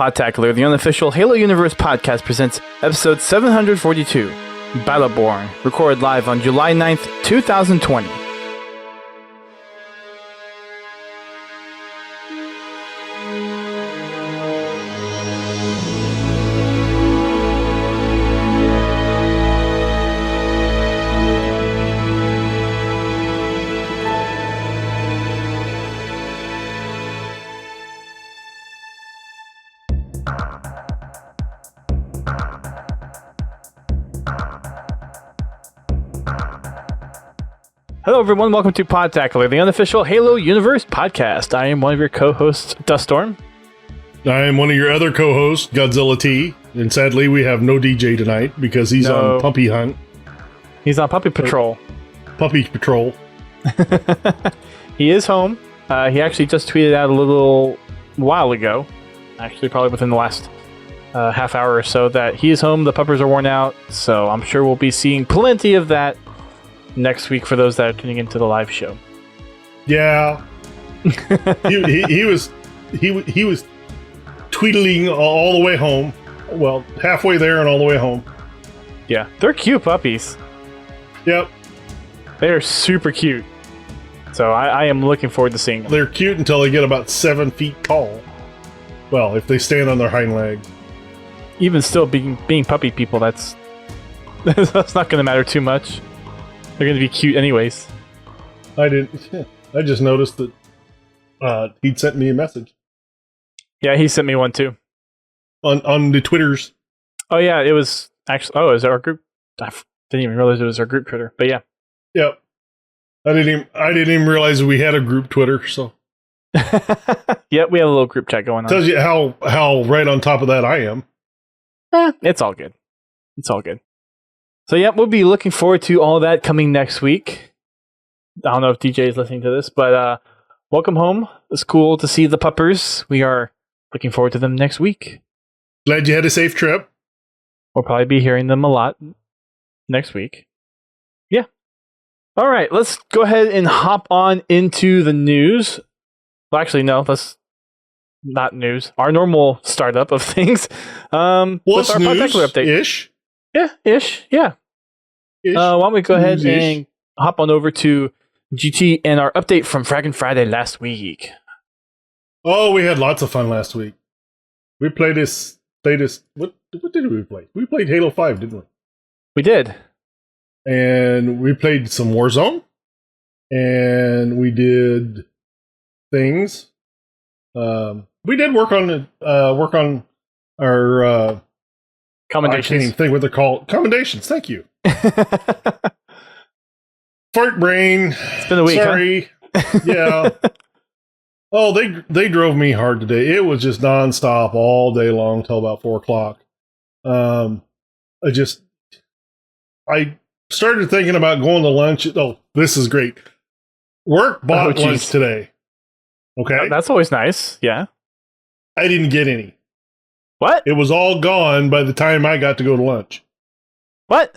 Podtacular, the unofficial Halo Universe podcast, presents episode 742, Battleborn, recorded live on July 9th, 2020. Hello everyone, welcome to Podtacular, the unofficial Halo Universe podcast. I am one of your co-hosts, Duststorm. I am one of your other co-hosts, Godzilla T. And sadly, we have no DJ tonight because he's on puppy hunt. He's on puppy patrol. Puppy patrol. He is home. He actually just tweeted out a little while ago, actually probably within the last half hour or so, that he is home, the puppers are worn out, so I'm sure we'll be seeing plenty of that next week for those that are tuning into the live show. Yeah, he was tweetling all the way home. Well, halfway there and all the way home. Yeah, they're cute puppies. Yep, they are super cute. So I am looking forward to seeing them. They're cute until they get about 7 feet tall. Well, if they stand on their hind legs. Even still, being puppy people, that's not going to matter too much. They're going to be cute anyways. I just noticed that he'd sent me a message. Yeah, he sent me one too. On the Twitters. Oh yeah, it was actually... Oh, is it our group? I didn't even realize it was our group Twitter, but yeah. Yep. I didn't even realize we had a group Twitter, so... Yep, we have a little group chat going on. Tells you how right on top of that I am. It's all good. It's all good. So yeah, we'll be looking forward to all that coming next week. I don't know if DJ is listening to this, but welcome home. It's cool to see the puppers. We are looking forward to them next week. Glad you had a safe trip. We'll probably be hearing them a lot next week. Yeah. All right, let's go ahead and hop on into the news. Well, actually, no, that's not news. Our normal startup of things. With our Podtacular update. Ish? Yeah, ish. Yeah. Ish. Why don't we go ahead and hop on over to GT and our update from Fraggin' Friday last week. Oh, we had lots of fun last week. We played this. What did we play? We played Halo 5, didn't we? We did. And we played some Warzone. And we did things. We did work on our commendations. I can't even think what they're called. Commendations. Thank you. Fart brain. It's been a week. Sorry. Huh? Yeah. Oh, they drove me hard today. It was just nonstop all day long till about 4 o'clock. I started thinking about going to lunch. Oh, this is great. Work bought lunch today. Okay, that's always nice. Yeah. I didn't get any. What? It was all gone by the time I got to go to lunch. What?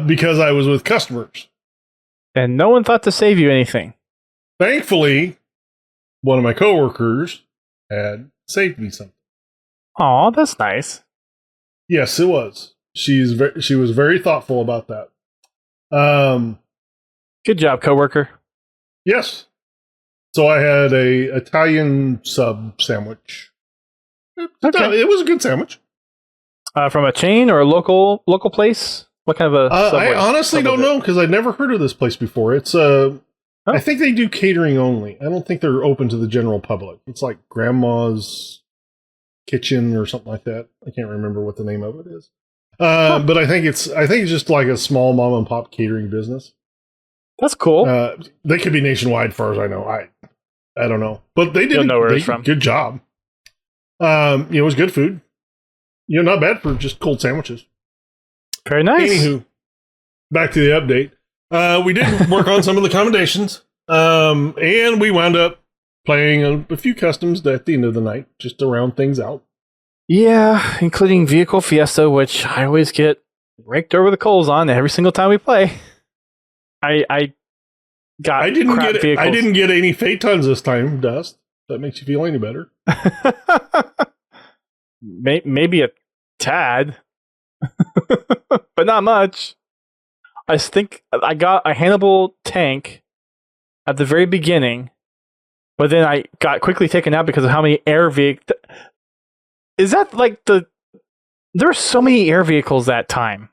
Because I was with customers. And no one thought to save you anything. Thankfully, one of my coworkers had saved me something. Aw, that's nice. Yes, it was. She was very thoughtful about that. Good job, coworker. Yes. So I had a Italian sub sandwich. Okay. It was a good sandwich. From a chain or a local place? What kind of a I honestly don't know because I'd never heard of this place before. It's I think they do catering only. I don't think they're open to the general public. It's like Grandma's Kitchen or something like that. I can't remember what the name of it is. But I think it's just like a small mom and pop catering business. That's cool. They could be nationwide, as far as I know. I don't know, but they did. Know where it's from. Good job. It was good food. Not bad for just cold sandwiches. Very nice. Anywho, back to the update. We did work on some of the commendations, and we wound up playing a few customs at the end of the night, just to round things out. Yeah, including Vehicle Fiesta, which I always get raked over the coals on every single time we play. I didn't get any Phaetons this time, Dust. That makes you feel any better. maybe a tad, but not much. I think I got a Hannibal tank at the very beginning, but then I got quickly taken out because of how many air vehicles. Is that like there are so many air vehicles that time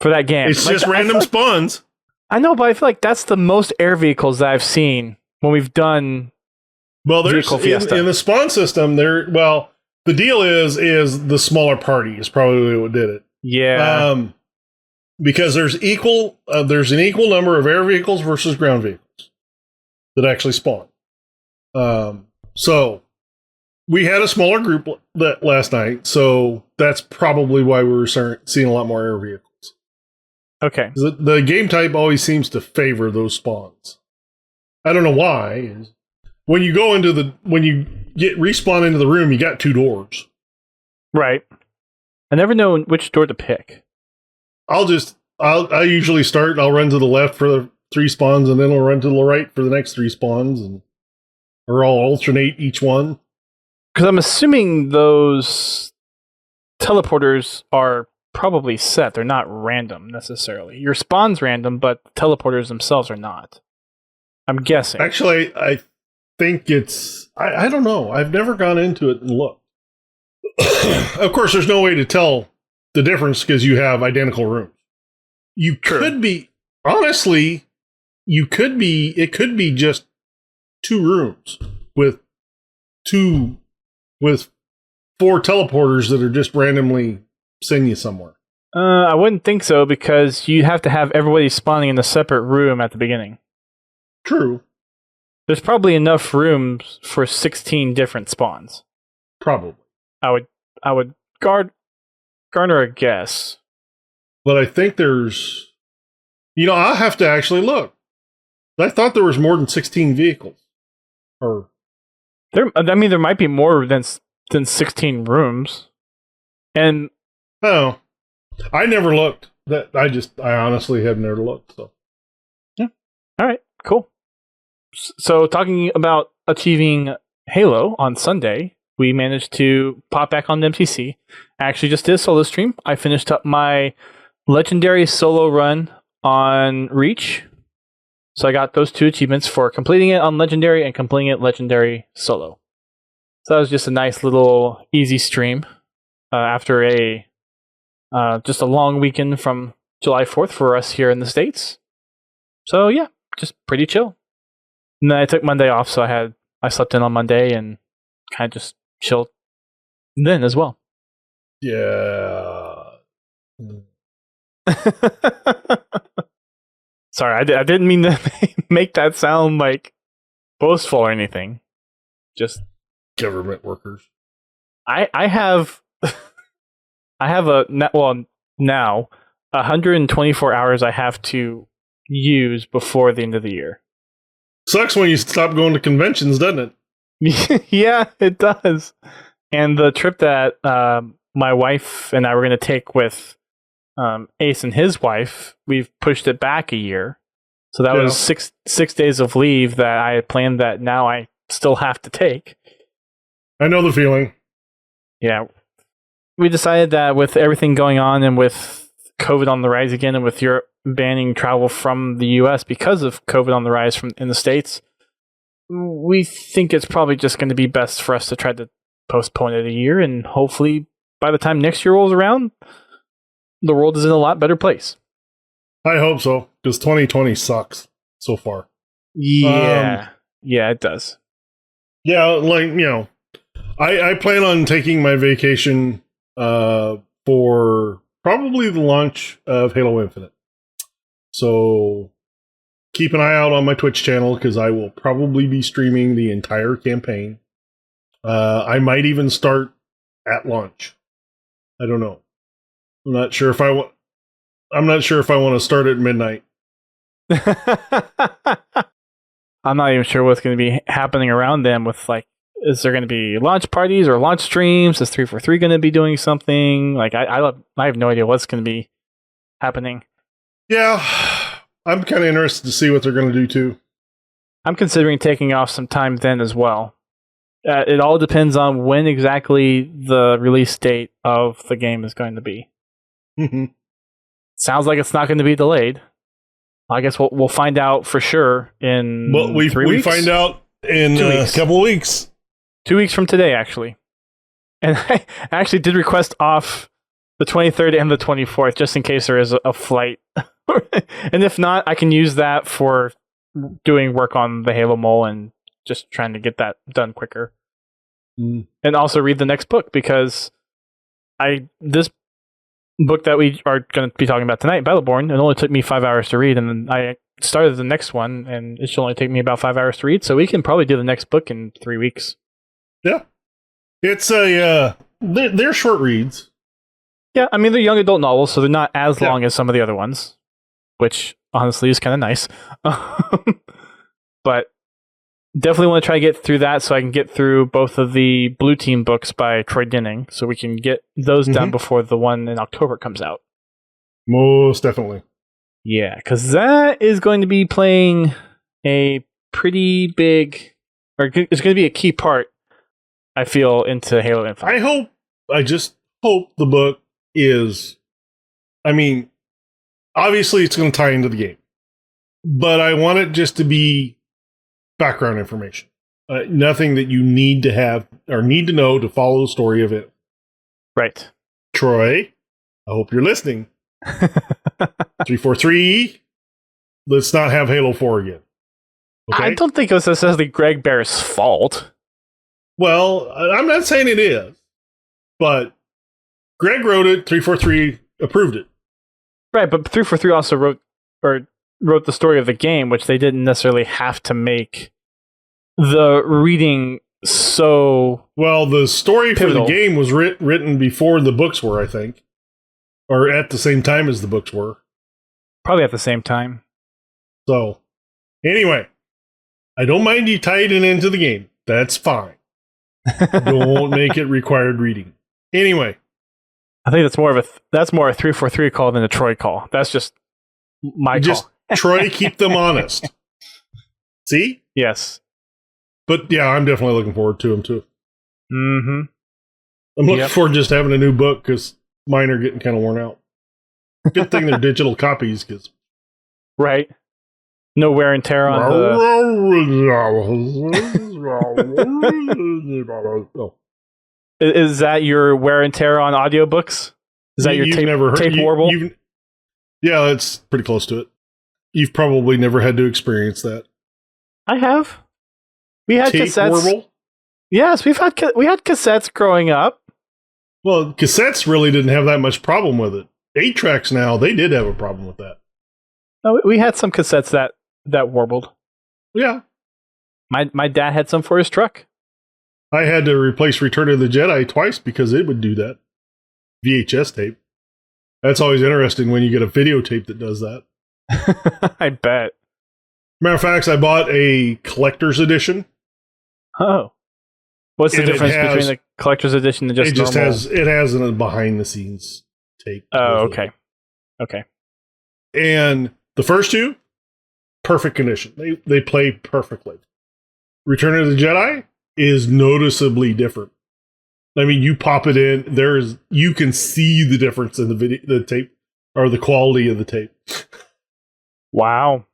for that game. It's just random spawns. I know, but I feel like that's the most air vehicles that I've seen when we've done. Well, there's in the spawn system there. Well, the deal is the smaller party is probably what did it. Yeah. Because there's an equal number of air vehicles versus ground vehicles that actually spawn. So we had a smaller group that last night, so that's probably why we were seeing a lot more air vehicles. Okay. The game type always seems to favor those spawns. I don't know why. When you get respawn into the room, you got 2 doors. Right. I never know which door to pick. I usually start. I'll run to the left for the 3 spawns, and then I'll run to the right for the next 3 spawns, or I'll alternate each one. Because I'm assuming those teleporters are probably set. They're not random necessarily. Your spawn's random, but teleporters themselves are not. I'm guessing. Actually, I think it's. I don't know. I've never gone into it and looked. Of course, there's no way to tell the difference because you have identical rooms. You could be, honestly, it could be just 2 rooms with 4 teleporters that are just randomly send you somewhere. I wouldn't think so because you have to have everybody spawning in a separate room at the beginning. True. There's probably enough rooms for 16 different spawns. Probably. I would garner a guess. But I think there's... I'll have to actually look. I thought there was more than 16 vehicles. There might be more than 16 rooms. And... Oh. I never looked. I honestly have never looked. So. Yeah. All right. Cool. So talking about achieving Halo on Sunday, we managed to pop back on the MCC. I actually just did a solo stream. I finished up my legendary solo run on Reach. So I got those 2 achievements for completing it on legendary and completing it legendary solo. So that was just a nice little easy stream after just a long weekend from July 4th for us here in the States. So yeah, just pretty chill. And then I took Monday off, so I slept in on Monday and kind of just chilled then as well. Yeah. Sorry, I didn't mean to make that sound like boastful or anything. Just government workers. I have now 124 hours I have to use before the end of the year. Sucks when you stop going to conventions, doesn't it? Yeah, it does. And the trip that my wife and I were going to take with Ace and his wife, we've pushed it back a year. So that was six days of leave that I had planned that now I still have to take. I know the feeling. Yeah. We decided that with everything going on and with COVID on the rise again and with Europe banning travel from the US because of COVID on the rise in the States, we think it's probably just going to be best for us to try to postpone it a year, and hopefully by the time next year rolls around, the world is in a lot better place. I hope so, because 2020 sucks so far. Yeah. Yeah, it does. Yeah, I plan on taking my vacation for probably the launch of Halo Infinite. So keep an eye out on my Twitch channel because I will probably be streaming the entire campaign. I might even start at launch. I don't know. I'm not sure if I want to start at midnight. I'm not even sure what's going to be happening around them with is there going to be launch parties or launch streams? Is 343 going to be doing something? I have no idea what's going to be happening. Yeah, I'm kind of interested to see what they're going to do too. I'm considering taking off some time then as well. It all depends on when exactly the release date of the game is going to be. Mm-hmm. Sounds like it's not going to be delayed. I guess we'll find out for sure in But we 3 weeks. find out in 2 a weeks. couple of weeks. 2 weeks from today, actually. And I actually did request off the 23rd and the 24th, just in case there is a flight. And if not, I can use that for doing work on the Halo Mole and just trying to get that done quicker. Mm. And also read the next book, because this book that we are going to be talking about tonight, Battleborn, it only took me 5 hours to read, and then I started the next one, and it should only take me about 5 hours to read, so we can probably do the next book in 3 weeks. Yeah. It's they're short reads. Yeah, I mean, they're young adult novels, so they're not as long as some of the other ones, which honestly is kind of nice. But definitely want to try to get through that so I can get through both of the Blue Team books by Troy Denning, so we can get those done before the one in October comes out. Most definitely. Yeah, because that is going to be playing a pretty big, or it's going to be a key part, I feel, into Halo Infinite. I just hope the book is, I mean, obviously it's going to tie into the game, but I want it just to be background information. Nothing that you need to have or need to know to follow the story of it. Right. Troy, I hope you're listening. 343, let's not have Halo 4 again. Okay? I don't think it was necessarily Greg Bear's fault. Well, I'm not saying it is, but Greg wrote it, 343 approved it. Right, but 343 also wrote the story of the game, which they didn't necessarily have to make the reading so well. The story pivotal. For the game was written before the books were, I think, or at the same time as the books were. Probably at the same time. So, anyway, I don't mind you tying it into the game. That's fine. Don't make it required reading. Anyway, I think that's more a 343 call than a Troy call. That's just my just call. Troy, keep them honest. See? Yes. But yeah, I'm definitely looking forward to them too. Mm-hmm. I'm looking forward to just having a new book because mine are getting kind of worn out. Good thing they're digital copies, because right, no wear and tear on oh. Is that your wear and tear on audiobooks? Is that your tape warble? Yeah, that's pretty close to it. You've probably never had to experience that. I have. We had tape cassettes. Warble? Yes, we had cassettes growing up. Well, cassettes really didn't have that much problem with it. 8-tracks now, they did have a problem with that. No, we had some cassettes that warbled. Yeah. My dad had some for his truck. I had to replace Return of the Jedi twice because it would do that. VHS tape. That's always interesting when you get a videotape that does that. I bet. Matter of fact, I bought a collector's edition. Oh. What's the difference between the collector's edition and just normal? It has a behind the scenes tape. Oh, okay. Okay. And the first two, perfect condition. They play perfectly. Return of the Jedi is noticeably different. I mean, you pop it in, you can see the difference in the tape, or the quality of the tape. Wow.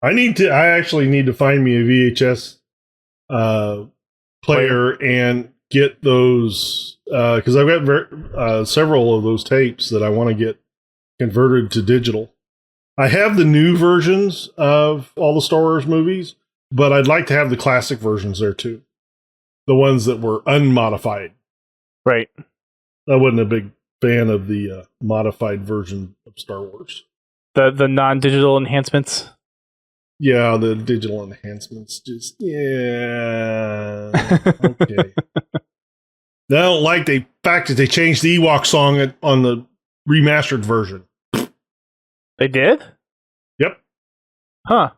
I actually need to find me a VHS player and get those, because I've got several of those tapes that I want to get converted to digital. I have the new versions of all the Star Wars movies, but I'd like to have the classic versions there too. The ones that were unmodified. Right. I wasn't a big fan of the modified version of Star Wars. The non-digital enhancements? Yeah, the digital enhancements. Just, yeah. Okay. I don't like the fact that they changed the Ewok song on the remastered version. They did? Yep. Huh.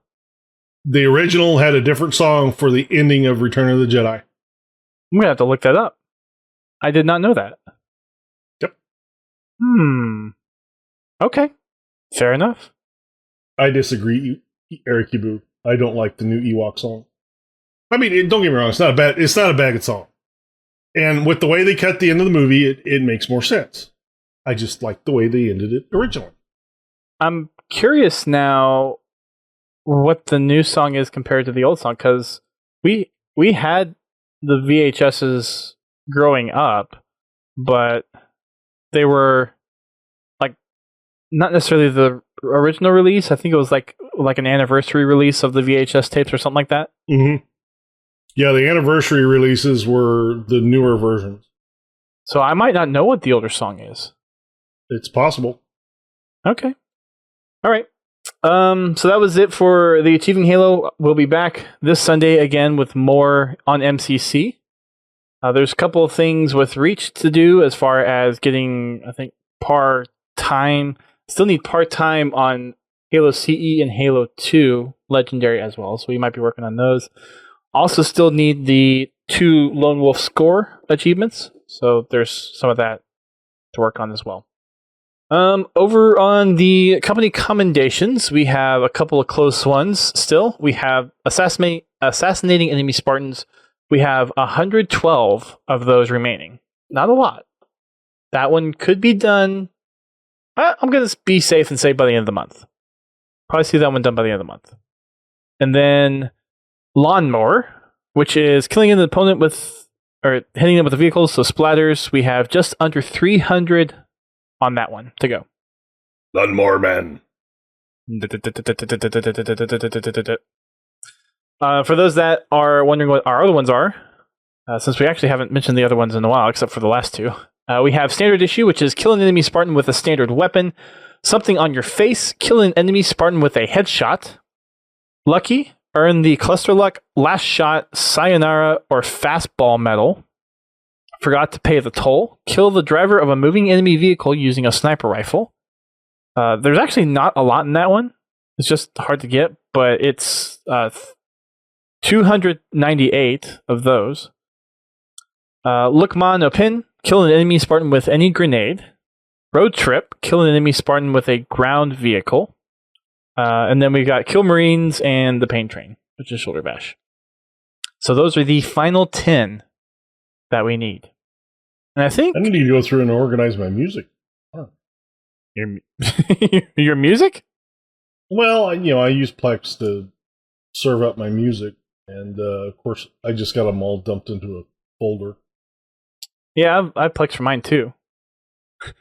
The original had a different song for the ending of Return of the Jedi. I'm going to have to look that up. I did not know that. Yep. Okay. Fair enough. I disagree, Eric Ibu. I don't like the new Ewok song. I mean, don't get me wrong. It's not a bad song. And with the way they cut the end of the movie, it makes more sense. I just like the way they ended it originally. I'm curious now what the new song is compared to the old song, because we had the VHSs growing up, but they were like not necessarily the original release. I think it was like an anniversary release of the VHS tapes or something like that. Mm-hmm. Yeah, the anniversary releases were the newer versions. So I might not know what the older song is. It's possible. Okay. All right. So that was it for the Achieving Halo. We'll be back this Sunday again with more on MCC. There's a couple of things with Reach to do as far as getting, I think, part-time. Still need part-time on Halo CE and Halo 2 Legendary as well, so we might be working on those. Also still need the 2 Lone Wolf Score achievements, so there's some of that to work on as well. Over on the company commendations, we have a couple of close ones still. We have assassinating enemy Spartans. We have 112 of those remaining. Not a lot. That one could be done. I'm going to be safe and say by the end of the month. Probably see that one done by the end of the month. And then Lawnmower, which is killing an opponent with, or hitting them with the vehicles, so splatters. We have just under 300 on that one to go. Lawnmower Man. For those that are wondering what our other ones are, since we actually haven't mentioned the other ones in a while, except for the last two, we have Standard Issue, which is kill an enemy Spartan with a standard weapon. Something on your face, kill an enemy Spartan with a headshot. Lucky, earn the Cluster Luck, Last Shot, Sayonara, or Fastball medal. Forgot to pay the toll. Kill the driver of a moving enemy vehicle using a sniper rifle. There's actually not a lot in that one. It's just hard to get, but it's 298 of those. Lookma no Pin, kill an enemy Spartan with any grenade. Road Trip, kill an enemy Spartan with a ground vehicle. And then we got Kill Marines and the Pain Train, which is Shoulder Bash. So those are the final 10 that we need. And I think I need to go through and organize my music. Huh. Your music? Well, I use Plex to serve up my music, and of course, I just got them all dumped into a folder. Yeah, I Plex for mine too.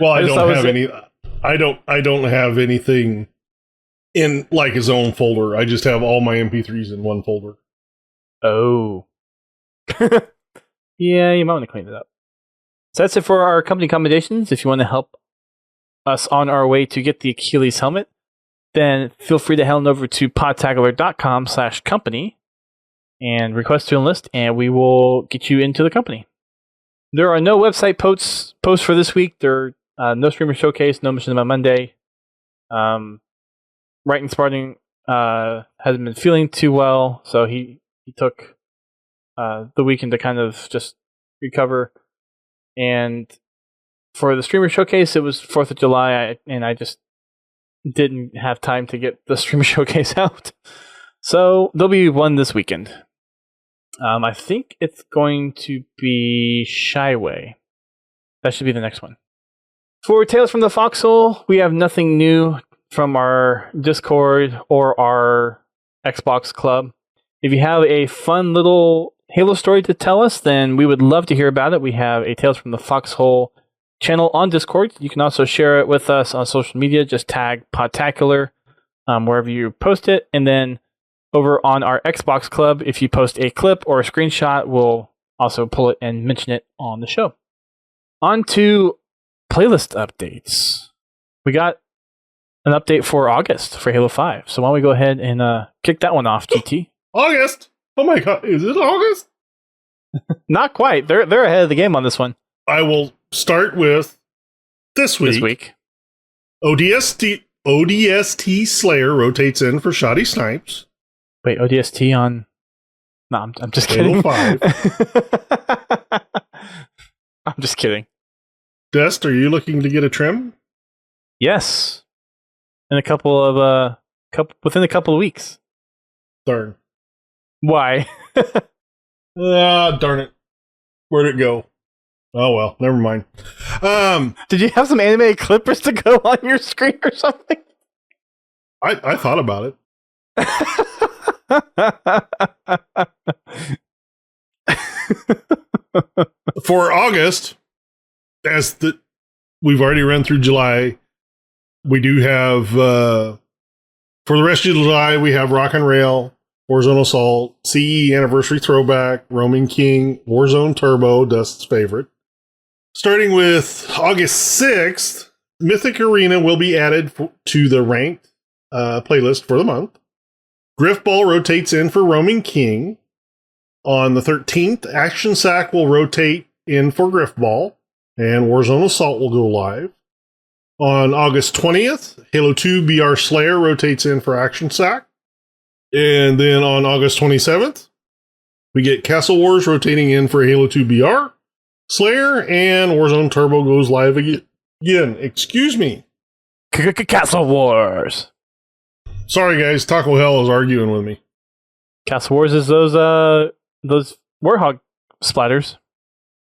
Well, I don't have any. I don't have anything in like his own folder. I just have all my MP3s in one folder. Oh. Yeah, you might want to clean it up. So that's it for our company commendations. If you want to help us on our way to get the Achilles helmet, then feel free to head on over to podtacular.com/company and request to enlist, and we will get you into the company. There are no website posts for this week. There are no streamer showcase, no mission on Monday. Writing Spartan hasn't been feeling too well, so he took the weekend to kind of just recover. And for the streamer showcase, it was 4th of July, and I just didn't have time to get the streamer showcase out. So there'll be one this weekend. I think it's going to be Shyway. That should be the next one. For Tales from the Foxhole, we have nothing new from our Discord or our Xbox Club. If you have a fun little Halo story to tell us, then we would love to hear about it. We have a Tales from the Foxhole channel on Discord. You can also share it with us on social media. Just tag Podtacular wherever you post it. And then over on our Xbox Club, if you post a clip or a screenshot, we'll also pull it and mention it on the show. On to playlist updates. We got an update for August for Halo 5. So why don't we go ahead and kick that one off, GT? August? Oh my god, is it August? Not quite. They're ahead of the game on this one. I will start with this week. ODST Slayer rotates in for Shoddy Snipes. Wait, ODST on... No, I'm just kidding. Halo 5. I'm just kidding. Dest, are you looking to get a trim? Yes. In a couple of within a couple of weeks. Darn. Why? Ah, darn it. Where'd it go? Oh, well, never mind. Did you have some animated clippers to go on your screen or something? I thought about it. For August, we've already run through July, we do have, for the rest of July, we have Rock and Rail, Warzone Assault, CE Anniversary Throwback, Roaming King, Warzone Turbo, Dust's favorite. Starting with August 6th, Mythic Arena will be added to the ranked playlist for the month. Griffball rotates in for Roaming King. On the 13th, Action Sack will rotate in for Griffball, and Warzone Assault will go live. On August 20th, Halo 2 BR Slayer rotates in for Action Sack. And then on August 27th, we get Castle Wars rotating in for Halo 2 BR Slayer, and Warzone Turbo goes live again. Excuse me. Castle Wars. Sorry, guys. Taco Hell is arguing with me. Castle Wars is those Warhog splatters.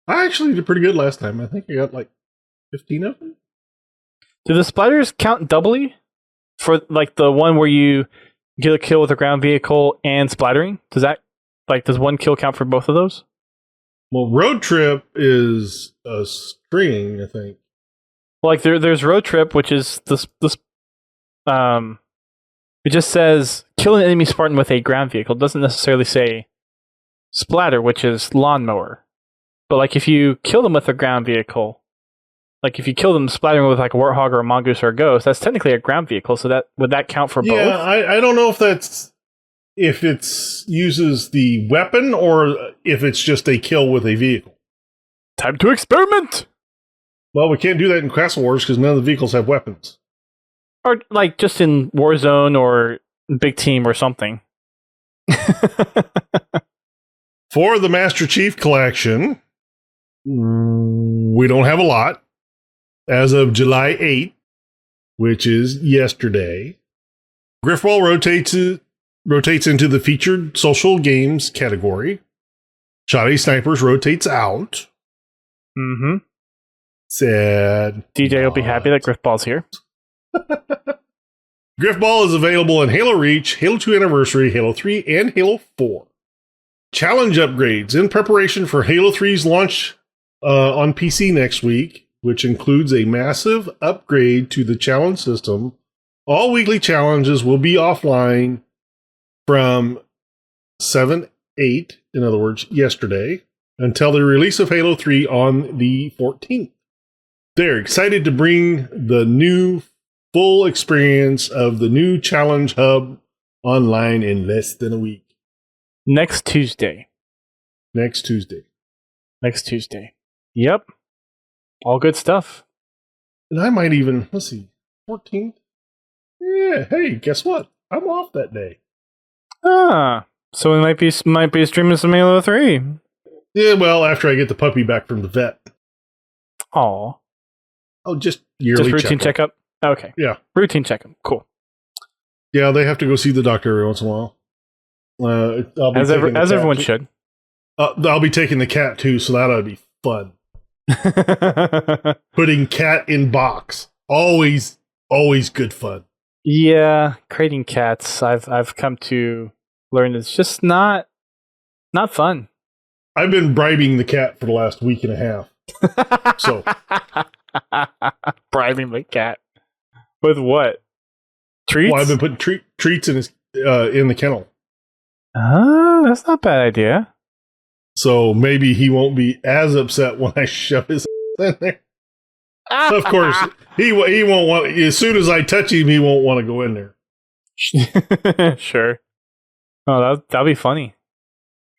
I actually did pretty good last time. I think I got like 15 of them. Do the splatters count doubly for like the one where you get a kill with a ground vehicle and splattering? Does one kill count for both of those? Well, Road Trip is a string, I think. Well, like there's Road Trip, which is this it just says kill an enemy Spartan with a ground vehicle. It doesn't necessarily say splatter, which is lawnmower. But like if you kill them with a ground vehicle, like if you kill them splattering with like a Warthog or a Mongoose or a Ghost, that's technically a ground vehicle. So would that count for both? Yeah, I don't know if it's uses the weapon or if it's just a kill with a vehicle. Time to experiment! Well, we can't do that in Castle Wars because none of the vehicles have weapons. Or like just in Warzone or Big Team or something. For the Master Chief Collection, we don't have a lot. As of July 8th, which is yesterday, Griffball rotates into the featured social games category. Shoddy Snipers rotates out. Mm-hmm. Sad. DJ will be happy that Griffball's here. Griffball is available in Halo Reach, Halo 2 Anniversary, Halo 3, and Halo 4. Challenge upgrades in preparation for Halo 3's launch on PC next week, which includes a massive upgrade to the challenge system. All weekly challenges will be offline from 7/8, in other words, yesterday, until the release of Halo 3 on the 14th. They're excited to bring the new full experience of the new Challenge Hub online in less than a week. Next Tuesday. Yep. All good stuff. And I might even, 14th? Yeah, hey, guess what? I'm off that day. So we might be streaming some Halo 3. Yeah, well, after I get the puppy back from the vet. Aw. Oh, just yearly routine checkup? Okay. Yeah. Routine checkup. Cool. Yeah, they have to go see the doctor every once in a while. As everyone should. I'll be taking the cat too, so that ought to be fun. Putting cat in box. Always good fun. Yeah, creating cats, I've come to learn it's just not fun. I've been bribing the cat for the last week and a half. So bribing the cat with what? Treats? Well, I've been putting treats in his in the kennel. That's not a bad idea. So maybe he won't be as upset when I shove his in there. Of course, he won't want. As soon as I touch him, he won't want to go in there. Sure. Oh, that'll be funny.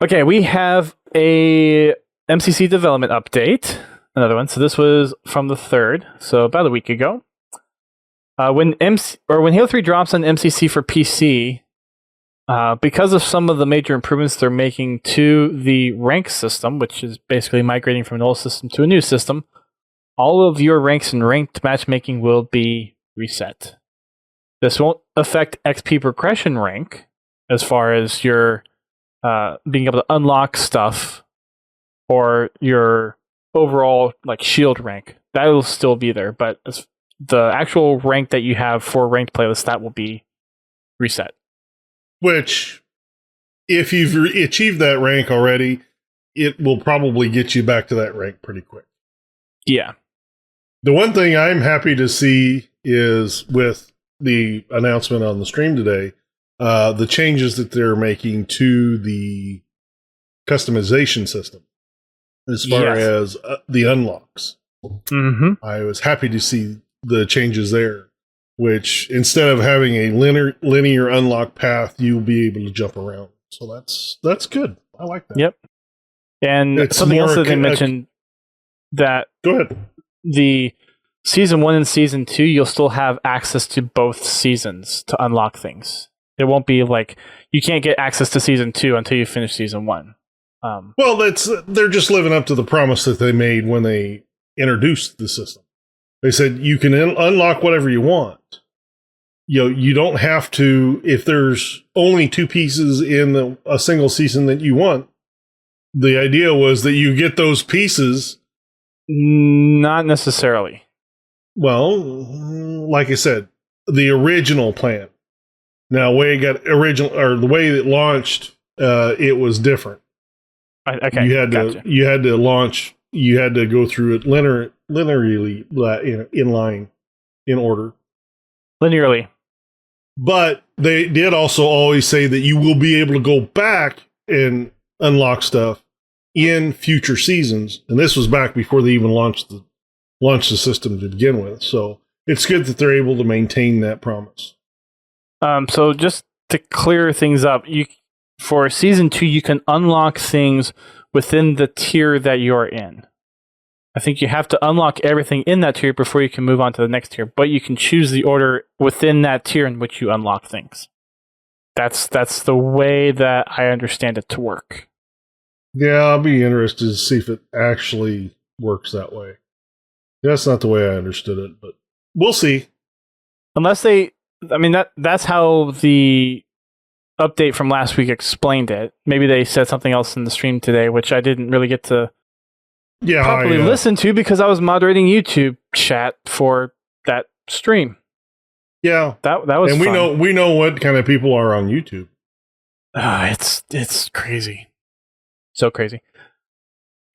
Okay, we have a MCC development update. Another one. So this was from the 3rd, so about a week ago. When Halo 3 drops on MCC for PC, because of some of the major improvements they're making to the rank system, which is basically migrating from an old system to a new system, all of your ranks and ranked matchmaking will be reset. This won't affect XP progression rank as far as your being able to unlock stuff or your overall like shield rank, that'll still be there, but the actual rank that you have for ranked playlists, that will be reset. Which, if you've achieved that rank already, it will probably get you back to that rank pretty quick. Yeah. The one thing I'm happy to see is with the announcement on the stream today, the changes that they're making to the customization system as far as the unlocks. Mm-hmm. I was happy to see the changes there, which instead of having a linear unlock path, you'll be able to jump around. So that's good. I like that. Yep. And it's something else that they mentioned that go ahead. The season 1 and season 2, you'll still have access to both seasons to unlock things. It won't be like you can't get access to season 2 until you finish season 1. Well, they're just living up to the promise that they made when they introduced the system. They said you can unlock whatever you want. You don't have to, if there's only 2 pieces in a single season that you want. The idea was that you get those pieces. Not necessarily. Well, like I said, the original plan. Now, the way it got the way it launched, it was different. Okay, you had to launch. You had to go through it linearly in line, in order. Linearly. But they did also always say that you will be able to go back and unlock stuff in future seasons, and this was back before they even launched the system to begin with. So it's good that they're able to maintain that promise. So just to clear things up, for season 2, you can unlock things within the tier that you're in. I think you have to unlock everything in that tier before you can move on to the next tier, but you can choose the order within that tier in which you unlock things. That's the way that I understand it to work. Yeah, I'll be interested to see if it actually works that way. That's not the way I understood it, but we'll see. Unless that's how the update from last week explained it. Maybe they said something else in the stream today, which I didn't really get to properly listen to because I was moderating YouTube chat for that stream. Yeah, that was. And fun. we know what kind of people are on YouTube. It's crazy, so crazy.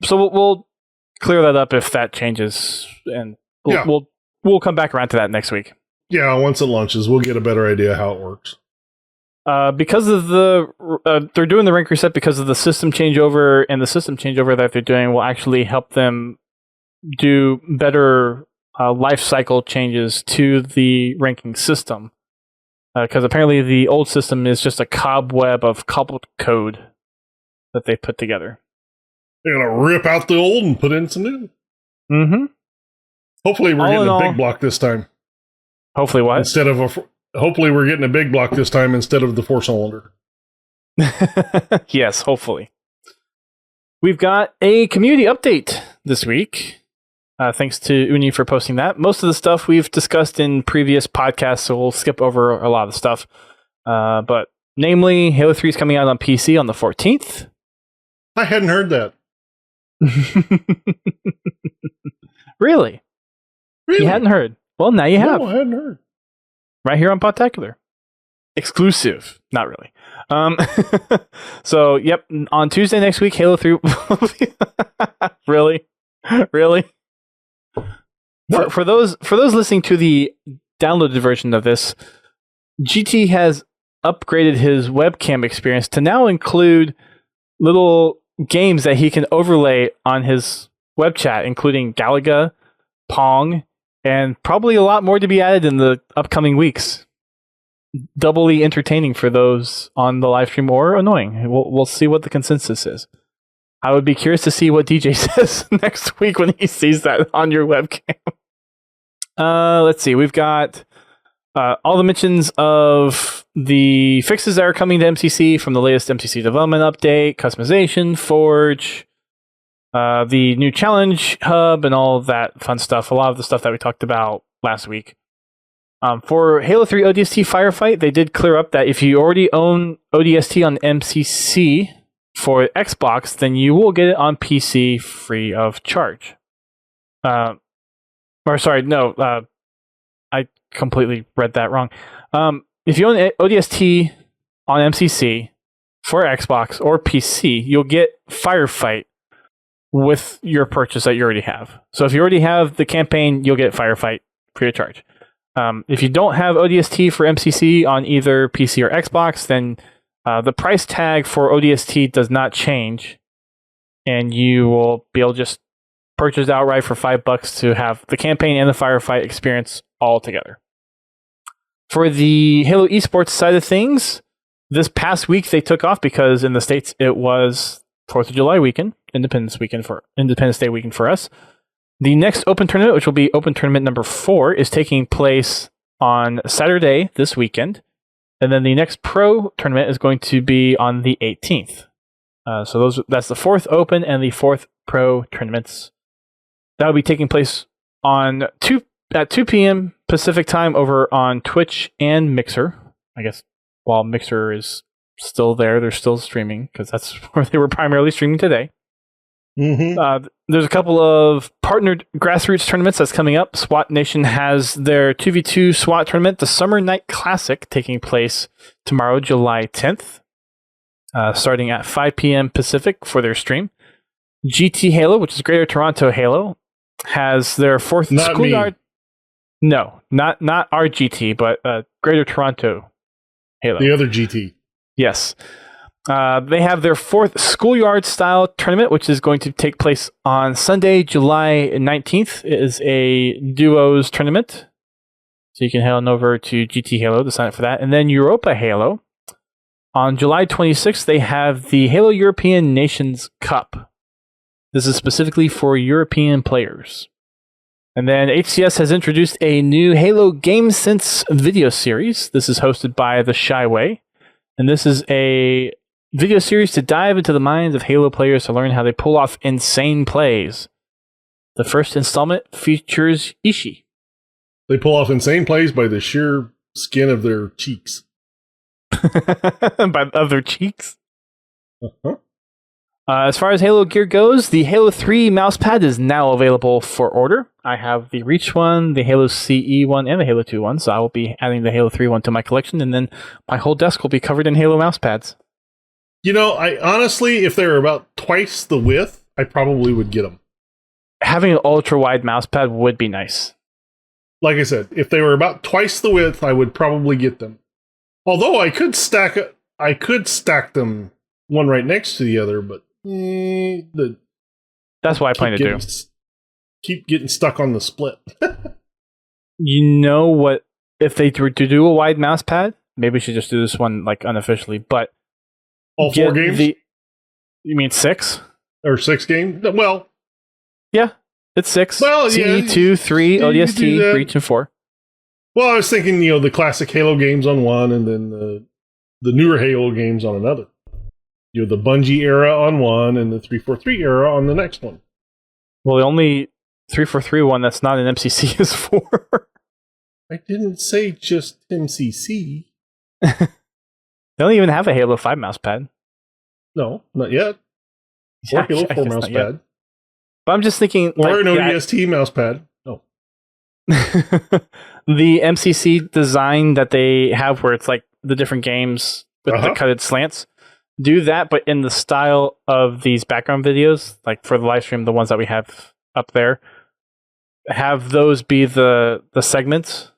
So we'll clear that up if that changes, and we'll come back around to that next week. Yeah, once it launches, we'll get a better idea how it works. Because of they're doing the rank reset because of the system changeover, and the system changeover that they're doing will actually help them do better life cycle changes to the ranking system. Because apparently the old system is just a cobweb of cobbled code that they put together. They're gonna rip out the old and put in some new. Mm-hmm. Hopefully, we're getting a big block this time. Hopefully, what? Hopefully, we're getting a big block this time instead of the 4-cylinder. Yes, hopefully. We've got a community update this week. Thanks to Uni for posting that. Most of the stuff we've discussed in previous podcasts, so we'll skip over a lot of the stuff. But namely, Halo 3 is coming out on PC on the 14th. I hadn't heard that. Really? You hadn't heard? Well, now you have. No, I hadn't heard. Right here on Podtacular. Exclusive. Not really. So, yep, on Tuesday next week, Halo 3. Really? Really? For those listening to the downloaded version of this, GT has upgraded his webcam experience to now include little games that he can overlay on his web chat, including Galaga, Pong, and probably a lot more to be added in the upcoming weeks. Doubly entertaining for those on the live stream, or annoying. We'll see what the consensus is. I would be curious to see what DJ says next week when he sees that on your webcam. Let's see. We've got all the mentions of the fixes that are coming to MCC from the latest MCC development update, customization, Forge, the new challenge hub, and all of that fun stuff. A lot of the stuff that we talked about last week. For Halo 3 ODST Firefight, they did clear up that if you already own ODST on MCC for Xbox, then you will get it on PC free of charge. I completely read that wrong. If you own ODST on MCC for Xbox or PC, you'll get Firefight with your purchase that you already have. So if you already have the campaign, you'll get Firefight free of charge. If you don't have ODST for MCC on either PC or Xbox, then the price tag for ODST does not change, and you will be able to just purchase outright for $5 to have the campaign and the Firefight experience all together. For the Halo esports side of things, this past week they took off because in the States it was 4th of July weekend, Independence Day weekend for us. The next Open Tournament, which will be Open Tournament number 4, is taking place on Saturday this weekend. And then the next Pro Tournament is going to be on the 18th. So that's the 4th Open and the 4th Pro Tournaments. That will be taking place at 2 p.m. Pacific time over on Twitch and Mixer. I guess while Mixer is still there, they're still streaming because that's where they were primarily streaming today. Mm-hmm. There's a couple of partnered grassroots tournaments that's coming up. SWAT Nation has their 2v2 SWAT tournament, the Summer Night Classic, taking place tomorrow, July 10th, starting at 5 p.m. Pacific for their stream. GT Halo, which is Greater Toronto Halo, has their 4th schoolyard. No, not our GT, but Greater Toronto Halo. The other GT. Yes. They have their 4th schoolyard style tournament, which is going to take place on Sunday, July 19th. It is a duos tournament. So you can head on over to GT Halo to sign up for that. And then Europa Halo. On July 26th, they have the Halo European Nations Cup. This is specifically for European players. And then HCS has introduced a new Halo Game Sense video series. This is hosted by The Shyway. And this is a video series to dive into the minds of Halo players to learn how they pull off insane plays. The first installment features Ishii. They pull off insane plays by the sheer skin of their cheeks. Of their cheeks? Uh-huh. As far as Halo gear goes, the Halo 3 mousepad is now available for order. I have the Reach one, the Halo CE one, and the Halo 2 one, so I will be adding the Halo 3 one to my collection, and then my whole desk will be covered in Halo mousepads. You know, I honestly, if they were about twice the width, I probably would get them. Having an ultra-wide mousepad would be nice. Like I said, if they were about twice the width, I would probably get them. Although I could stack them one right next to the other, but that's what I plan to do. Keep getting stuck on the split. You know what? If they were to do a wide mouse pad, maybe we should just do this one like unofficially. But all 4 games? You mean 6? Or 6 games? Well, yeah, it's 6. Well, CE 2, 3, ODST, Reach, and 4. Well, I was thinking, the classic Halo games on one, and then the newer Halo games on another. The Bungie era on one, and the 343 era on the next one. Well, the only 343 one that's not an MCC is 4. I didn't say just MCC. They don't even have a Halo 5 mousepad. No, not yet. Or Halo 4 mousepad. But I'm just thinking... Or an ODST mousepad. No. The MCC design that they have where it's like the different games with the cutted slants, do that, but in the style of these background videos, like for the live stream, the ones that we have up there, have those be the segments,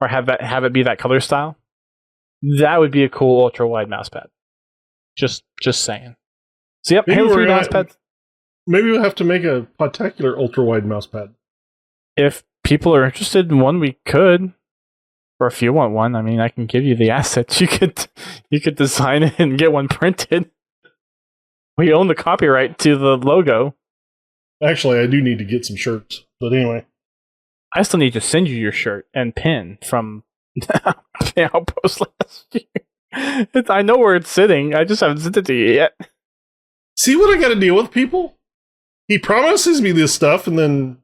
or have it be that color style. That would be a cool ultra wide mousepad. Just saying. So yep, Halo 3 mousepad. Maybe we'll have to make a Podtacular ultra wide mousepad. If people are interested in one, we could. Or if you want one, I mean, I can give you the assets. You could design it and get one printed. We own the copyright to the logo. Actually, I do need to get some shirts. But anyway. I still need to send you your shirt and pin from the Outpost last year. I know where it's sitting. I just haven't sent it to you yet. See what I got to deal with, people? He promises me this stuff, and then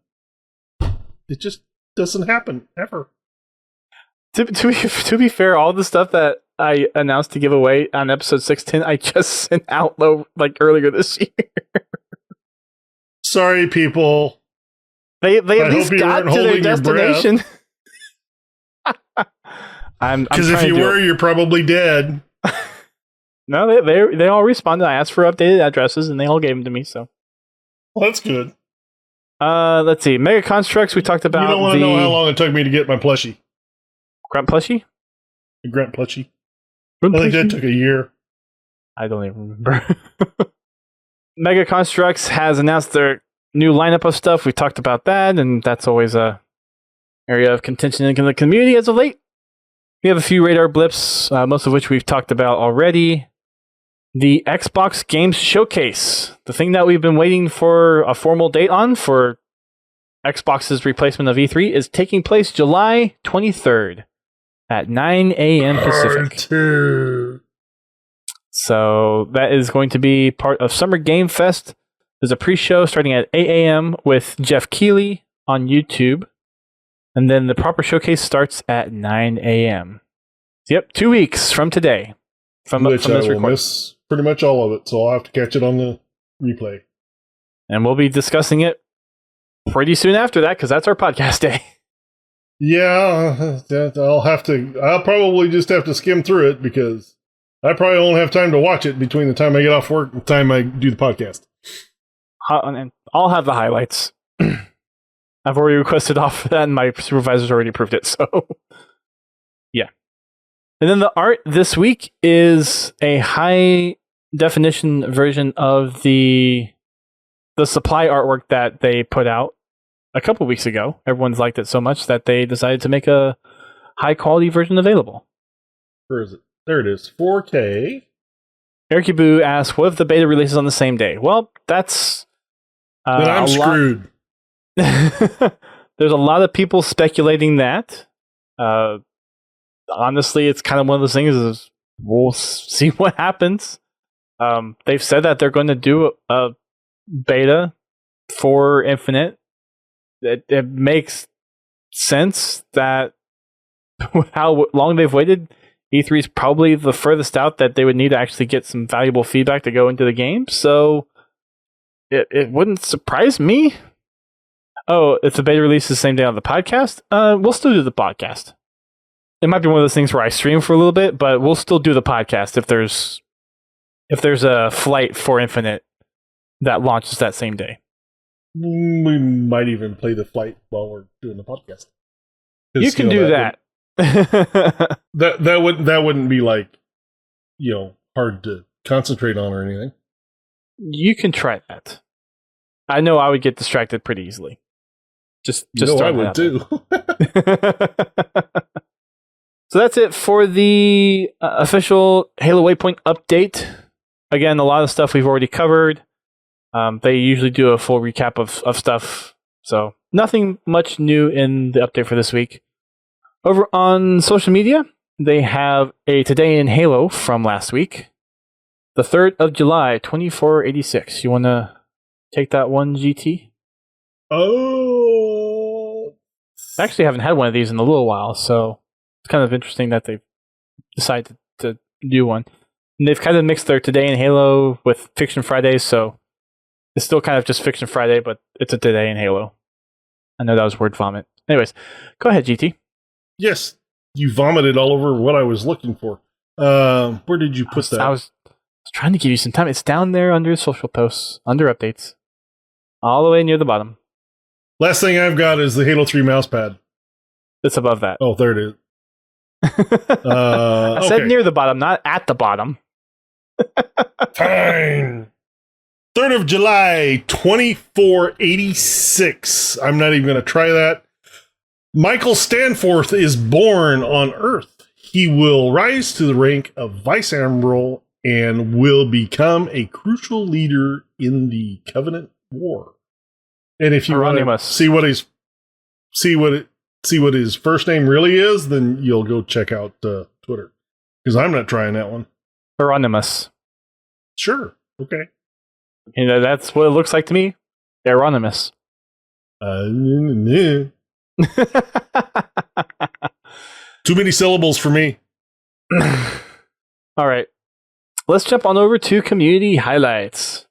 it just doesn't happen, ever. To be fair, all the stuff that I announced to give away on episode 610, I just sent out earlier this year. Sorry, people. They at least got to their destination. Because if you were, you're probably dead. No, they all responded. I asked for updated addresses, and they all gave them to me. So, well, that's good. Let's see. Mega Constructs. We talked about. You don't want to know how long it took me to get my plushie. Grunt plushie? The Grunt plushie. I think that took a year. I don't even remember. Mega Constructs has announced their new lineup of stuff. We talked about that, and that's always a area of contention in the community as of late. We have a few radar blips, most of which we've talked about already. The Xbox Games Showcase, the thing that we've been waiting for a formal date on for Xbox's replacement of E3, is taking place July 23rd at 9 a.m. Pacific. So that is going to be part of Summer Game Fest. There's a pre-show starting at 8 a.m. with Jeff Keighley on YouTube. And then the proper showcase starts at 9 a.m. Yep, 2 weeks from today. From I will miss pretty much all of it, so I'll have to catch it on the replay. And we'll be discussing it pretty soon after that, because that's our podcast day. Yeah, I'll probably just have to skim through it, because I probably won't have time to watch it between the time I get off work and the time I do the podcast. And I'll have the highlights. I've already requested off for that, and my supervisor's already approved it, so yeah. And then the art this week is a high-definition version of the supply artwork that they put out a couple weeks ago. Everyone's liked it so much that they decided to make a high-quality version available. Where is it? There it is. 4K. Eric Boo asks, what if the beta releases on the same day? Well, that's... then I'm screwed. There's a lot of people speculating that. Honestly, it's kind of one of those things is we'll see what happens. They've said that they're going to do a beta for Infinite. It makes sense that how long they've waited. E3 is probably the furthest out that they would need to actually get some valuable feedback to go into the game. So it wouldn't surprise me. Oh, if the beta release is the same day on the podcast, we'll still do the podcast. It might be one of those things where I stream for a little bit, but we'll still do the podcast if there's a flight for Infinite that launches that same day. We might even play the flight while we're doing the podcast. You can do that. That wouldn't be hard to concentrate on or anything. You can try that. I know I would get distracted pretty easily. Just I would too. So that's it for the official Halo Waypoint update. Again, a lot of stuff we've already covered. They usually do a full recap of stuff. So nothing much new in the update for this week. Over on social media, they have a Today in Halo from last week. The 3rd of July, 2486. You want to take that one, GT? Oh. I actually haven't had one of these in a little while, so it's kind of interesting that they've decided to do one. And they've kind of mixed their Today in Halo with Fiction Fridays, so it's still kind of just Fiction Friday, but it's a Today in Halo. I know that was word vomit. Anyways, go ahead, GT. Yes, you vomited all over what I was looking for. Where did you put that? I was trying to give you some time. It's down there under social posts, under updates, all the way near the bottom. Last thing I've got is the Halo 3 mousepad. It's above that. Oh, there it is. I said near the bottom, not at the bottom. Fine. 3rd of July, 2486. I'm not even going to try that. Michael Stanforth is born on Earth. He will rise to the rank of Vice Admiral and will become a crucial leader in the Covenant War. And if you want to see what his first name really is, then you'll go check out Twitter, because I'm not trying that one. Hieronymus. Sure. Okay. You know, that's what it looks like to me. Hieronymus. Too many syllables for me. All right. Let's jump on over to community highlights.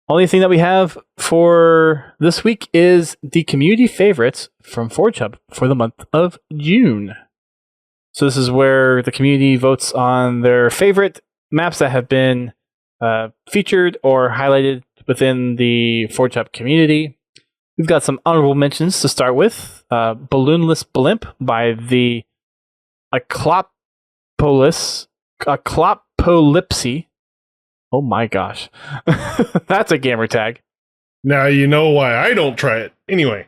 Only thing that we have for this week is the community favorites from Forge Hub for the month of June. So this is where the community votes on their favorite maps that have been featured or highlighted within the Forge Hub community. We've got some honorable mentions to start with. Balloonless Blimp by the Aclopolipsy. Oh my gosh. That's a gamer tag. Now you know why I don't try it. Anyway.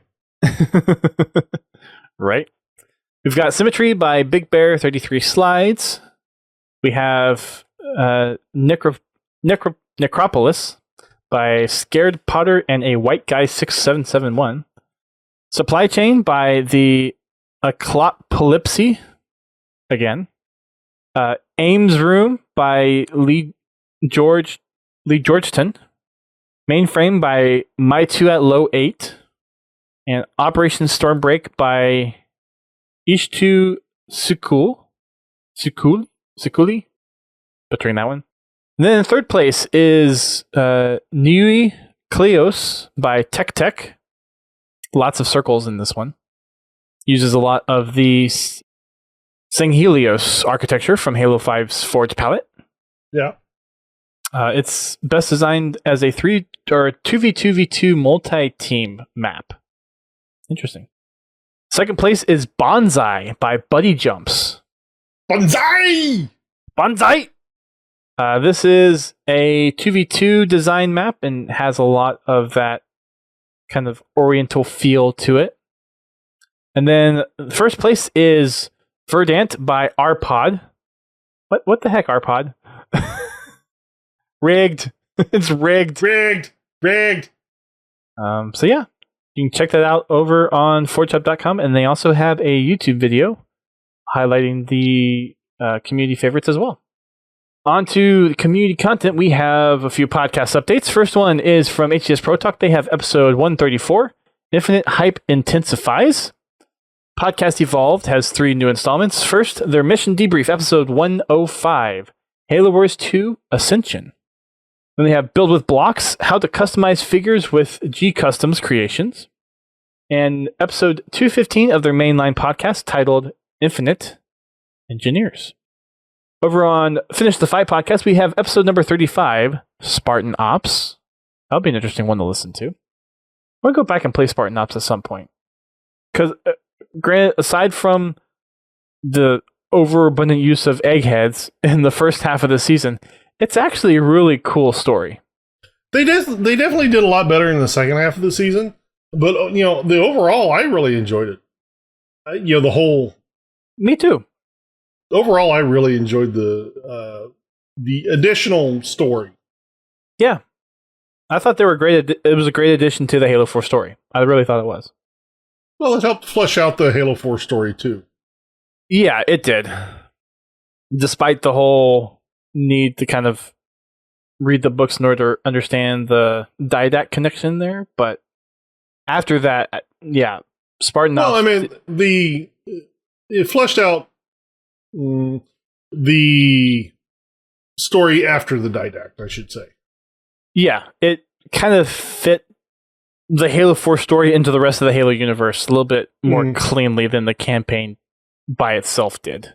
Right. We've got Symmetry by Big Bear 33 Slides. We have Necropolis by Scared Potter and a White Guy 6771. Supply Chain by the Aclopolipsy. Again. Ames Room by Lee Georgeton. Mainframe by My2 at Low 8. And Operation Stormbreak by Ishtu Sukuli. Butchering that one. And then in third place is Nui Kleos by Tech. Lots of circles in this one. Uses a lot of the Sanghelios architecture from Halo 5's Forge palette. Yeah. It's best designed as a 2v2v2 multi-team map. Interesting. Second place is Bonsai by Buddy Jumps. Bonsai! This is a 2v2 design map and has a lot of that kind of oriental feel to it. And then first place is Verdant by Arpod. What the heck, Arpod? Rigged. It's rigged. Rigged. So yeah, you can check that out over on forgehub.com, and they also have a YouTube video highlighting the community favorites as well. On to the community content, we have a few podcast updates. First one is from HCS Pro Talk. They have episode 134, Infinite Hype Intensifies. Podcast Evolved has 3 new installments. First, their mission debrief, episode 105, Halo Wars 2 Ascension. Then they have Build with Blocks, how to customize figures with G Customs creations. And episode 215 of their mainline podcast titled Infinite Engineers. Over on Finish the Fight podcast, we have episode number 35, Spartan Ops. That'll be an interesting one to listen to. I'm going to go back and play Spartan Ops at some point. Because, granted, aside from the overabundant use of eggheads in the first half of the season, it's actually a really cool story. They definitely did a lot better in the second half of the season. But, the overall, I really enjoyed it. The whole... Me too. Overall, I really enjoyed the additional story. Yeah. I thought they were great. It was a great addition to the Halo 4 story. I really thought it was. Well, it helped flesh out the Halo 4 story, too. Yeah, it did. Despite the whole need to kind of read the books in order to understand the Didact connection there. But after that, yeah, Spartan Ops... Well, I mean, it fleshed out the story after the Didact, I should say. Yeah, it kind of fit the Halo 4 story into the rest of the Halo universe a little bit more cleanly than the campaign by itself did.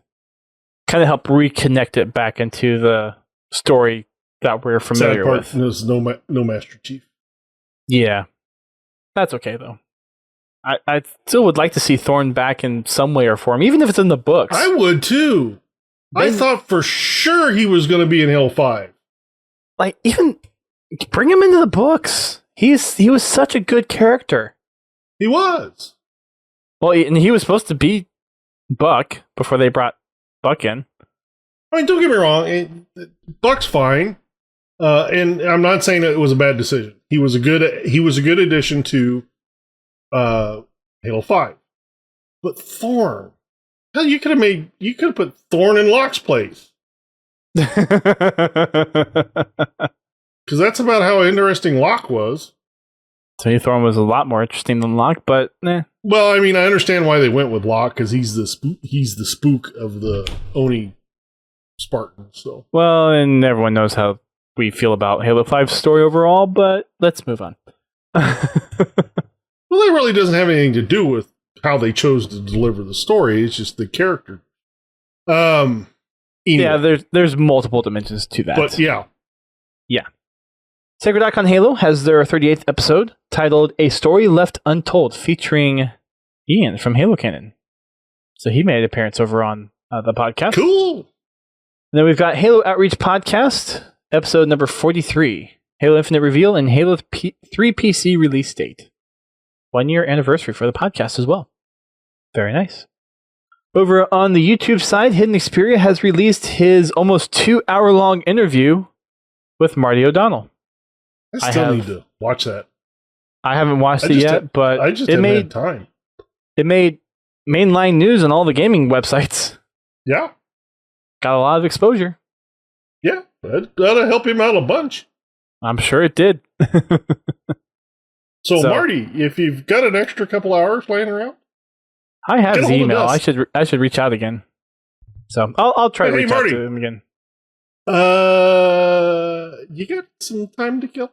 Kind of helped reconnect it back into the story that we're familiar with. There's no Master Chief. Yeah. That's okay, though. I still would like to see Thorn back in some way or form, even if it's in the books. I would, too. I thought for sure he was going to be in Halo 5. Like, even... Bring him into the books. He was such a good character. He was. Well, and he was supposed to be Buck before they brought Buck in. I mean, don't get me wrong. Buck's fine, and I'm not saying that it was a bad decision. He was a good addition to Halo 5. But Thorn, hell, you could have put Thorn in Locke's place. To Because that's about how interesting Locke was. Timothy Thorne was a lot more interesting than Locke, but Well, I mean, I understand why they went with Locke because he's the spook of the Oni Spartans. So well, and everyone knows how we feel about Halo 5's story overall, but let's move on. Well, that really doesn't have anything to do with how they chose to deliver the story. It's just the character. Anyway. Yeah, there's multiple dimensions to that. But yeah. Sacred Icon Halo has their 38th episode titled A Story Left Untold, featuring Ian from Halo Canon. So he made an appearance over on the podcast. Cool. And then we've got Halo Outreach Podcast, episode number 43, Halo Infinite Reveal and Halo 3 PC release date. 1 year anniversary for the podcast as well. Very nice. Over on the YouTube side, Hidden Xperia has released his almost 2-hour long interview with Marty O'Donnell. I still need to watch that. I haven't watched it yet, but I just haven't had time. It made mainline news on all the gaming websites. Yeah. Got a lot of exposure. Yeah, that'll help him out a bunch. I'm sure it did. So, Marty, if you've got an extra couple hours laying around, I have his email. I should reach out again. So I'll try to reach out to him again. You got some time to kill?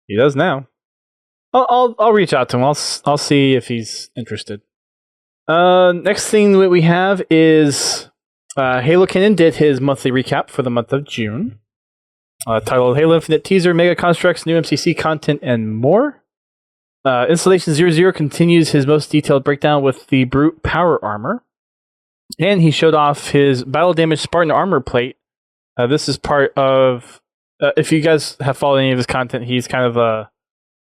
He does now. I'll reach out to him. I'll see if he's interested. Next thing that we have is Halo Canon did his monthly recap for the month of June. Titled Halo Infinite Teaser, Mega Constructs, New MCC Content, and more. Installation 00 continues his most detailed breakdown with the Brute Power Armor. And he showed off his battle damage Spartan Armor plate. This is part of... if you guys have followed any of his content, he's kind of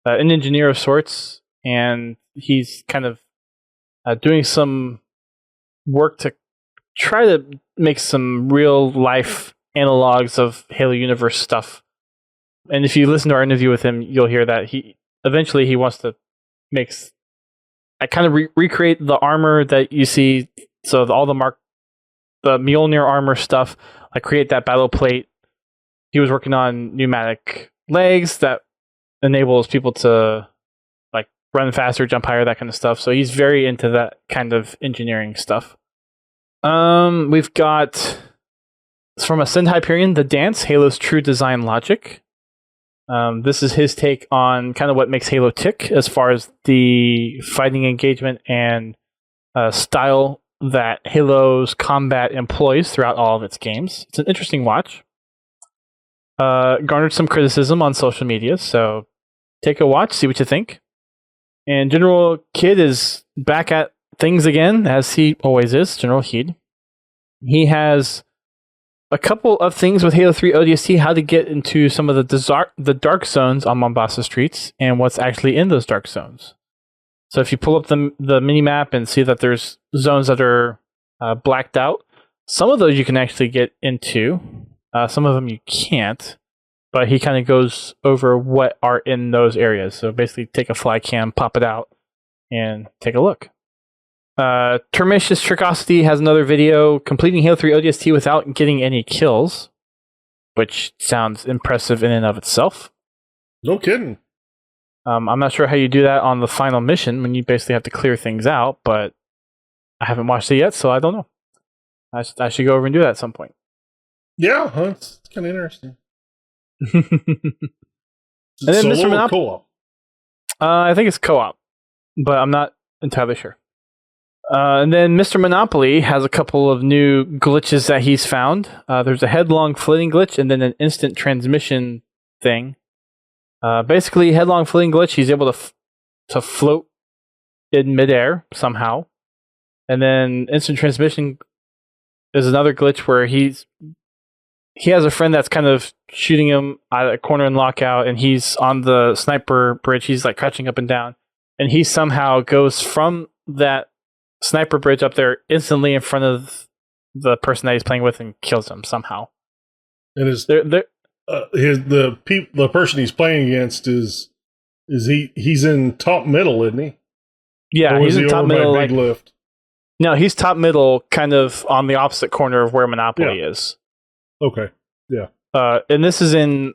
an engineer of sorts. And he's kind of doing some work to try to make some real-life analogs of Halo Universe stuff. And if you listen to our interview with him, you'll hear that he wants to make... kind of recreate the armor that you see... So all the Mjolnir armor stuff, create that battle plate. He was working on pneumatic legs that enables people to run faster, jump higher, that kind of stuff. So he's very into that kind of engineering stuff. We've got from Ascend Hyperion, The Dance, Halo's True Design Logic. This is his take on kind of what makes Halo tick as far as the fighting engagement and style that Halo's combat employs throughout all of its games. It's an interesting watch. Garnered some criticism on social media, so take a watch, see what you think. And General Kidd is back at things again, as he always is, General Heed. He has a couple of things with Halo 3 ODST, how to get into some of the dark zones on Mombasa streets, and what's actually in those dark zones. So if you pull up the mini-map and see that there's zones that are blacked out, some of those you can actually get into. Some of them you can't. But he kind of goes over what are in those areas. So basically take a fly cam, pop it out, and take a look. Termitius Tricosity has another video completing Halo 3 ODST without getting any kills, which sounds impressive in and of itself. No kidding. I'm not sure how you do that on the final mission when you basically have to clear things out, but I haven't watched it yet, so I don't know. I should go over and do that at some point. Yeah, it's kind of interesting. And then Mr. Monopoly. Co-op? I think it's co-op, but I'm not entirely sure. And then Mr. Monopoly has a couple of new glitches that he's found. There's a headlong flitting glitch and then an instant transmission thing. Basically, headlong flitting glitch, he's able to float in midair somehow. And then instant transmission is another glitch where he has a friend that's kind of shooting him at a corner and lockout, and he's on the sniper bridge. He's crouching up and down. And he somehow goes from that sniper bridge up there instantly in front of the person that he's playing with and kills him somehow. And the person he's playing against he's in top middle, isn't he? Yeah, he's in top middle. Big lift? No, he's top middle, kind of on the opposite corner of where Monopoly is. Okay, yeah. And this is in,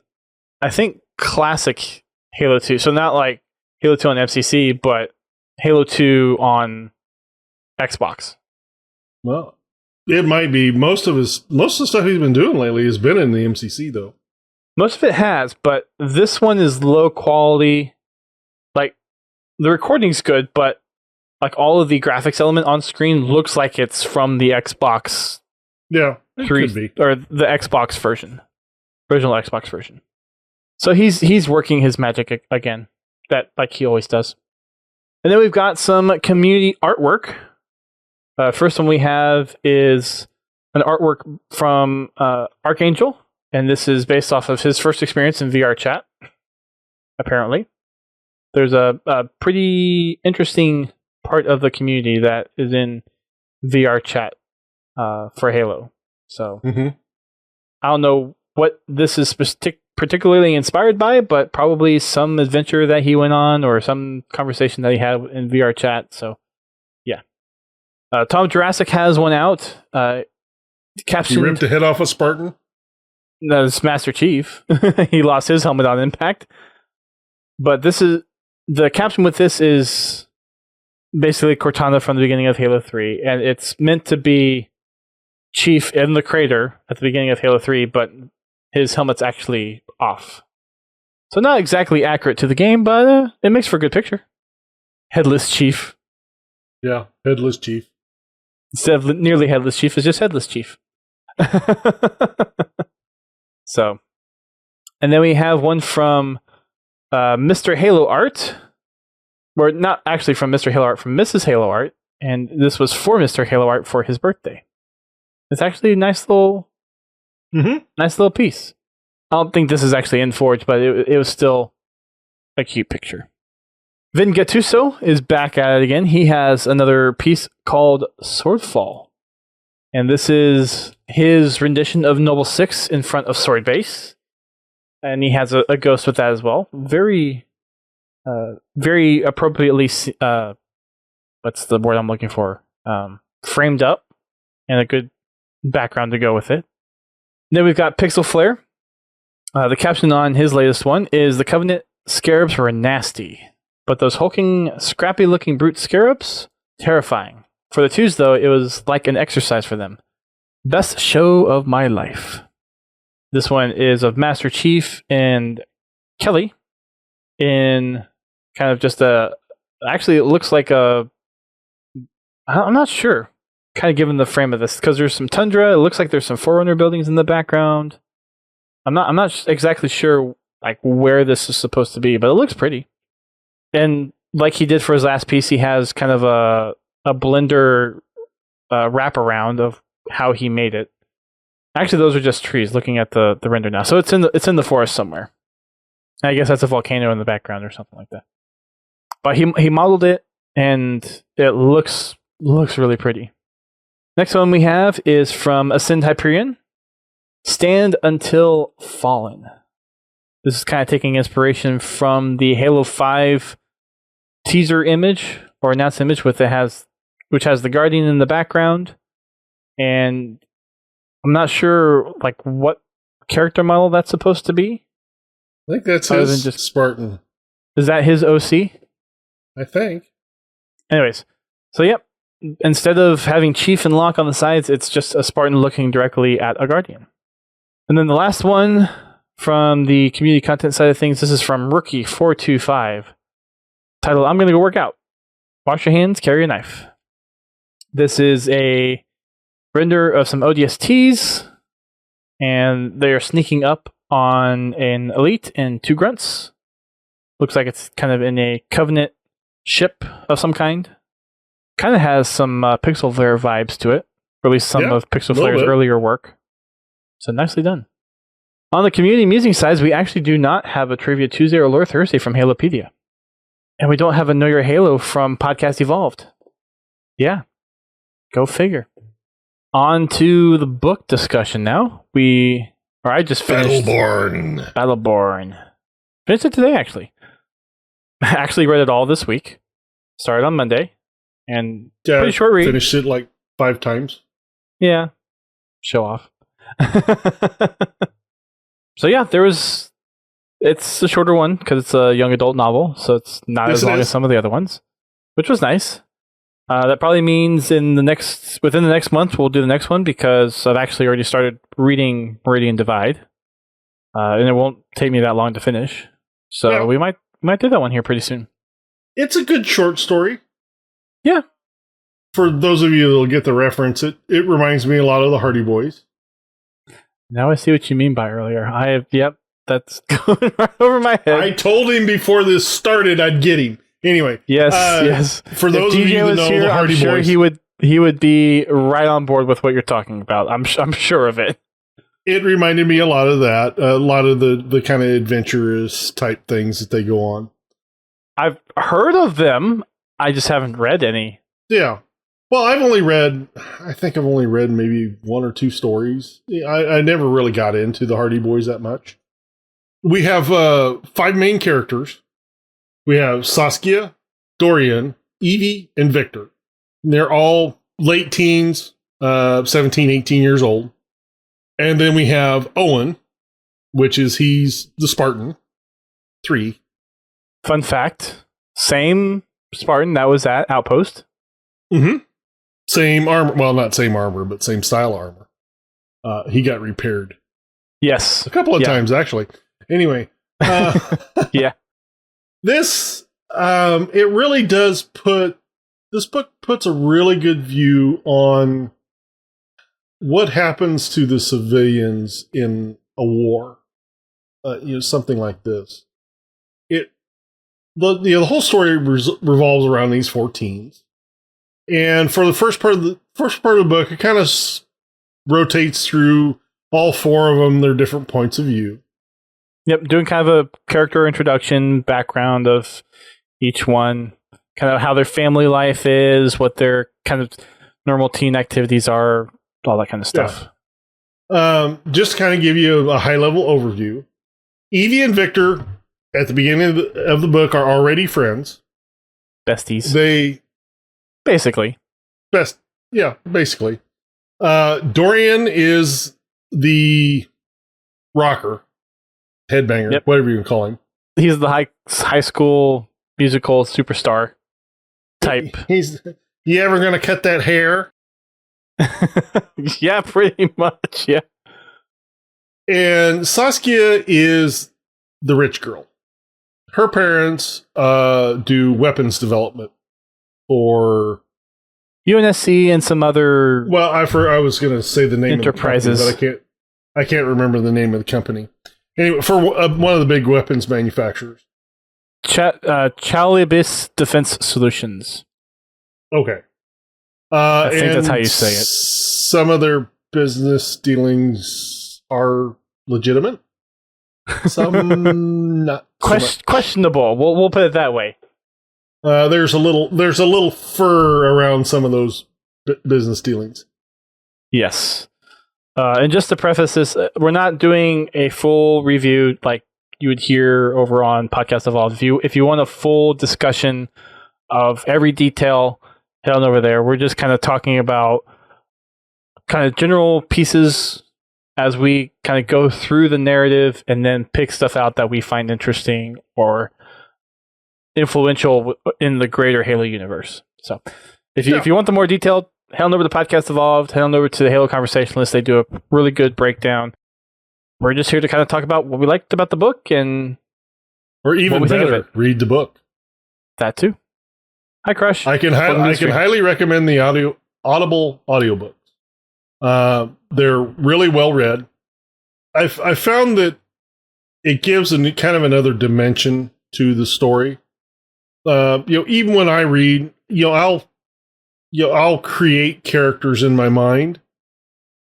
I think, Classic. Halo 2. So not like Halo 2 on FCC, but Halo 2 on Xbox. Well, it might be. Most of the stuff he's been doing lately has been in the MCC, though. Most of it has, but this one is low quality. Like, the recording's good, but like all of the graphics element on screen looks like it's from the Xbox. Yeah, it 3 could be. or the Xbox version, original Xbox version. So he's working his magic again, that like he always does. And then we've got some community artwork. First one we have is an artwork from Archangel, and this is based off of his first experience in VR chat. Apparently, there's a pretty interesting part of the community that is in VR chat for Halo. So I don't know what this is particularly inspired by, but probably some adventure that he went on or some conversation that he had in VR chat. So yeah. Tom Jurassic has one out. Captioned, he ripped the head off a Spartan? That's Master Chief. He lost his helmet on impact. But this is the caption with this is basically Cortana from the beginning of Halo 3, and it's meant to be Chief in the crater at the beginning of Halo 3, but his helmet's actually off. So not exactly accurate to the game, but it makes for a good picture. Headless Chief. Yeah, Headless Chief. Instead of nearly Headless Chief, it's just Headless Chief. So, and then we have one from Mr. Halo Art, or not actually from Mr. Halo Art, from Mrs. Halo Art, and this was for Mr. Halo Art for his birthday. It's actually a nice little piece. I don't think this is actually in Forge, but it was still a cute picture. Vin Gattuso is back at it again. He has another piece called Swordfall. And this is his rendition of Noble 6 in front of Sword Base. And he has a ghost with that as well. Very appropriately, what's the word I'm looking for? Framed up. And a good background to go with it. Then we've got Pixel Flare. The caption on his latest one is, "The Covenant scarabs were nasty, but those hulking, scrappy-looking brute scarabs, terrifying. For the twos, though, it was like an exercise for them. Best show of my life." This one is of Master Chief and Kelly in kind of just actually, it looks like I'm not sure, kind of given the frame of this, because there's some tundra. It looks like there's some Forerunner buildings in the background. I'm not exactly sure like where this is supposed to be, but it looks pretty. And like he did for his last piece, he has kind of a Blender wraparound of how he made it. Actually, those are just trees. Looking at the render now, so it's in the forest somewhere. I guess that's a volcano in the background or something like that. But he modeled it, and it looks really pretty. Next one we have is from Ascend Hyperion. Stand Until Fallen. This is kind of taking inspiration from the Halo 5 teaser image or announced image which has the Guardian in the background, and I'm not sure like what character model that's supposed to be. I think that's his Spartan. Is that his OC? I think. Anyways, so yep. Instead of having Chief and Locke on the sides, it's just a Spartan looking directly at a Guardian. And then the last one from the community content side of things, this is from Rookie425. Titled, "I'm going to go work out. Wash your hands, carry a knife." This is a render of some ODSTs, and they are sneaking up on an Elite and 2 Grunts. Looks like it's kind of in a Covenant ship of some kind. Kind of has some Pixel Flare vibes to it, or at least some of Pixel Flare's earlier work. So nicely done. On the community musing sides, we actually do not have a Trivia Tuesday or Lore Thursday from Halopedia. And we don't have a Know Your Halo from Podcast Evolved. Yeah. Go figure. On to the book discussion now. I just finished Battleborn. Finished it today, actually. I actually read it all this week. Started on Monday. And pretty short read. Finished it like 5 times. Yeah. Show off. So yeah, there was It's a shorter one because it's a young adult novel, so it's not as long as some of the other ones, which was nice. That probably means within the next month we'll do the next one because I've actually already started reading Meridian Divide, and it won't take me that long to finish. So we might do that one here pretty soon. It's a good short story. Yeah. For those of you that'll get the reference, it reminds me a lot of the Hardy Boys. Now I see what you mean by earlier. Yep, that's going right over my head. I told him before this started I'd get him. Anyway. Yes. For those of you that know the Hardy Boys. I'm sure he would be right on board with what you're talking about. I'm sure of it. It reminded me a lot of that. A lot of the kind of adventurous type things that they go on. I've heard of them. I just haven't read any. Yeah. Well, I think I've only read maybe one or two stories. I never really got into the Hardy Boys that much. We have 5 main characters. We have Saskia, Dorian, Evie, and Victor. And they're all late teens, 17, 18 years old. And then we have Owen, he's the Spartan 3. Fun fact, same Spartan that was at Outpost. Mm-hmm. Same armor. Well, not same armor, but same style armor. He got repaired. Yes. A couple of times, actually. Anyway. Yeah. This, it really does this book puts a really good view on what happens to the civilians in a war. Something like this. The whole story revolves around these 4 teens. And for the first part of the book, it kind of rotates through all 4 of them, their different points of view. Yep, doing kind of a character introduction, background of each one, kind of how their family life is, what their kind of normal teen activities are, all that kind of stuff. Yeah. Just to kind of give you a high-level overview, Evie and Victor, at the beginning of the book, are already friends. Besties. Basically. Dorian is the rocker, headbanger, whatever you can call him. He's the high school musical superstar type. You ever gonna cut that hair? Yeah, pretty much, yeah. And Saskia is the rich girl. Her parents do weapons development for UNSC and some other. Well, I was going to say the name enterprises, of the company, but I can't remember the name of the company. Anyway, for one of the big weapons manufacturers, Chalibis Defense Solutions. Okay, I think that's how you say it. Some of their business dealings are legitimate. Some not questionable. We'll put it that way. There's a little fur around some of those business dealings. Yes. And just to preface this, we're not doing a full review like you would hear over on Podcast Evolved. If you want a full discussion of every detail, head on over there. We're just kind of talking about kind of general pieces as we kind of go through the narrative and then pick stuff out that we find interesting or influential in the greater Halo universe. So if you want the more detailed, head on over to Podcast Evolved, head on over to the Halo Conversationalist. They do a really good breakdown. We're just here to kind of talk about what we liked about the book and or even better, read the book. That too. Hi, Crush. I can highly recommend the Audible audiobooks. They're really well read. I found that it gives kind of another dimension to the story. Even when I read, I'll create characters in my mind,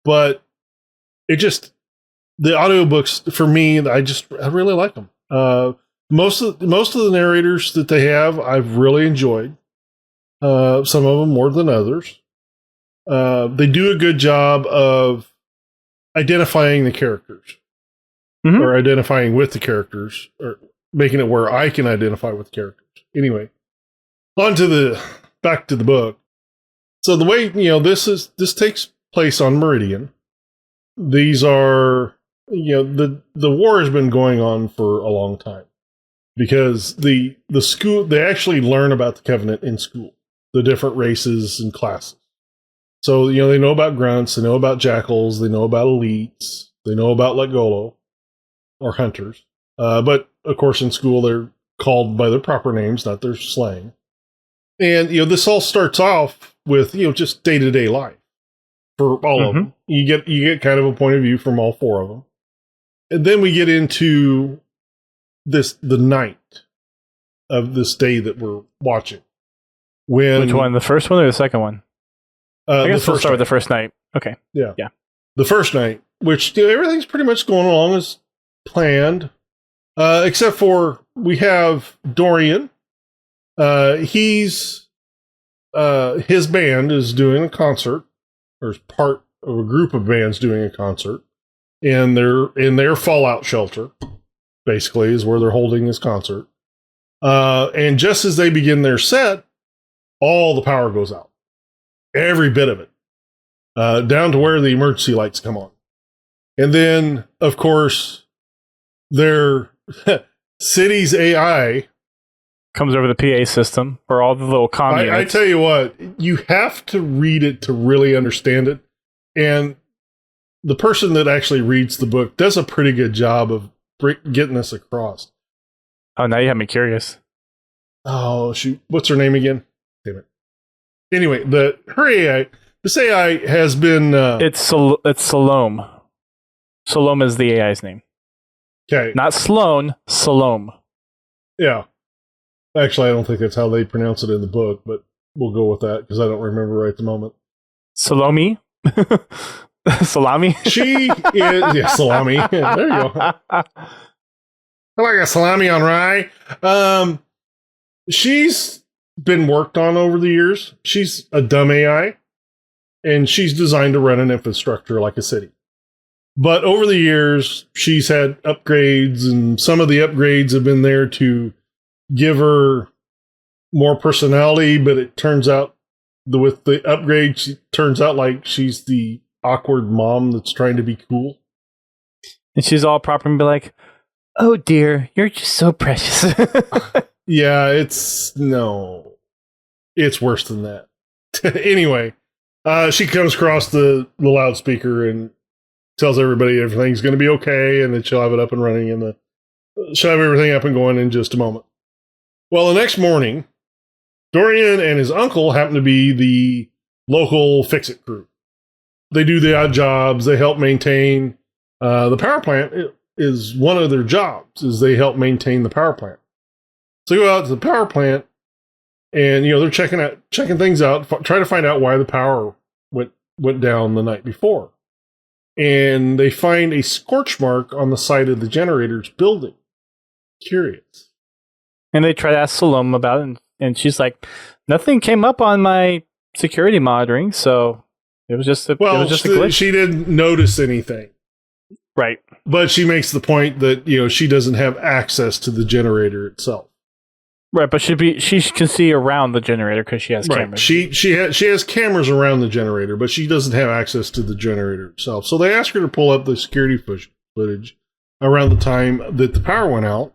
but the audiobooks for me, I really like them. Most of the narrators that they have, I've really enjoyed. Some of them more than others. They do a good job of identifying the characters, or identifying with the characters, or making it where I can identify with the characters. Anyway, back to the book. So the way this takes place on Meridian. These are the war has been going on for a long time because the school, they actually learn about the Covenant in school, the different races and classes. So, they know about grunts, they know about jackals, they know about elites, they know about Legolo, or hunters. But, of course, in school, they're called by their proper names, not their slang. And, this all starts off with, just day-to-day life for all of them. You get kind of a point of view from all four of them. And then we get into the night of this day that we're watching. Which one? The first one or the second one? I guess we'll start with the first night. Okay. Yeah. The first night, which everything's pretty much going along as planned, except for we have Dorian. His band is doing a concert, or is part of a group of bands doing a concert, and they're in their fallout shelter. Basically, is where they're holding this concert. And just as they begin their set, all the power goes out. Every bit of it. Down to where the emergency lights come on. And then, of course, their city's AI comes over the PA system for all the little comm units. I tell you what, you have to read it to really understand it. And the person that actually reads the book does a pretty good job of getting this across. Oh, now you have me curious. Oh, shoot. What's her name again? Damn it. Anyway, her AI, this AI has been... It's Salome. Salome is the AI's name. Okay. Not Sloan, Salome. Yeah. Actually, I don't think that's how they pronounce it in the book, but we'll go with that because I don't remember right at the moment. Salome? Salami? She is... Yeah, salami. Yeah, there you go. I like a salami on rye. She's been worked on over the years. She's a dumb AI, and she's designed to run an infrastructure like a city. But over the years, she's had upgrades, and some of the upgrades have been there to give her more personality, but it turns out with the upgrade, she turns out like she's the awkward mom that's trying to be cool. And she's all proper and be like, oh dear, you're just so precious. Yeah, it's worse than that. Anyway, she comes across the loudspeaker and tells everybody everything's going to be okay, and that she'll have it up and running, and she'll have everything up and going in just a moment. Well, the next morning, Dorian and his uncle happen to be the local fix-it crew. They do the odd jobs. They help maintain the power plant. Is one of their jobs, is they help maintain the power plant. So they go out to the power plant, and they're checking things out, try to find out why the power went down the night before. And they find a scorch mark on the side of the generator's building. Curious. And they try to ask Salome about it, and she's like, nothing came up on my security monitoring, so it was just a glitch. She didn't notice anything. Right. But she makes the point that, she doesn't have access to the generator itself. Right, but she can see around the generator because she has cameras. She has cameras around the generator, but she doesn't have access to the generator itself. So they ask her to pull up the security footage around the time that the power went out,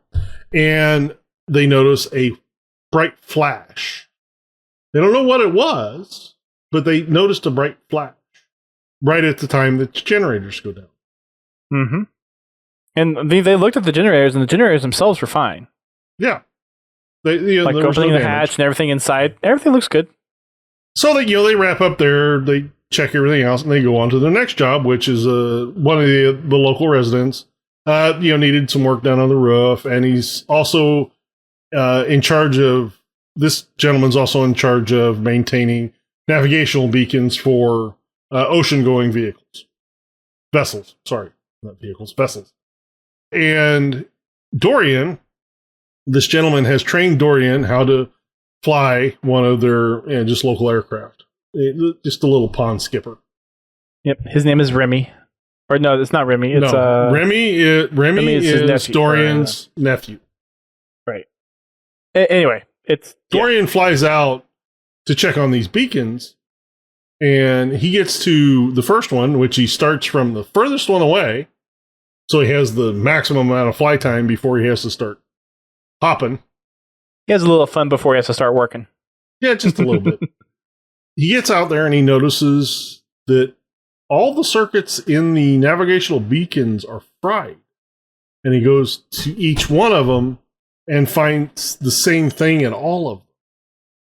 and they notice a bright flash. They don't know what it was, but they noticed a bright flash right at the time that the generators go down. Mm-hmm. And they looked at the generators, and the generators themselves were fine. Yeah. Like opening the hatch and everything inside. Everything looks good. So they wrap up there, they check everything else, and they go on to their next job, which is one of the local residents needed some work done on the roof, and he's also in charge of, this gentleman's also in charge of maintaining navigational beacons for ocean-going vessels. Sorry, not vehicles, vessels. And Dorian, this gentleman has trained Dorian how to fly one of their just local aircraft. Just a little pond skipper. Yep, his name is Remy. Or no, it's not Remy. It's Remy is his nephew, Dorian's nephew. Right. Anyway, Dorian flies out to check on these beacons, and he gets to the first one, which he starts from the furthest one away, So he has the maximum amount of fly time before he has to start hopping. He has a little fun before he has to start working. Yeah, just a little bit. He gets out there and he notices that all the circuits in the navigational beacons are fried. And he goes to each one of them and finds the same thing in all of them.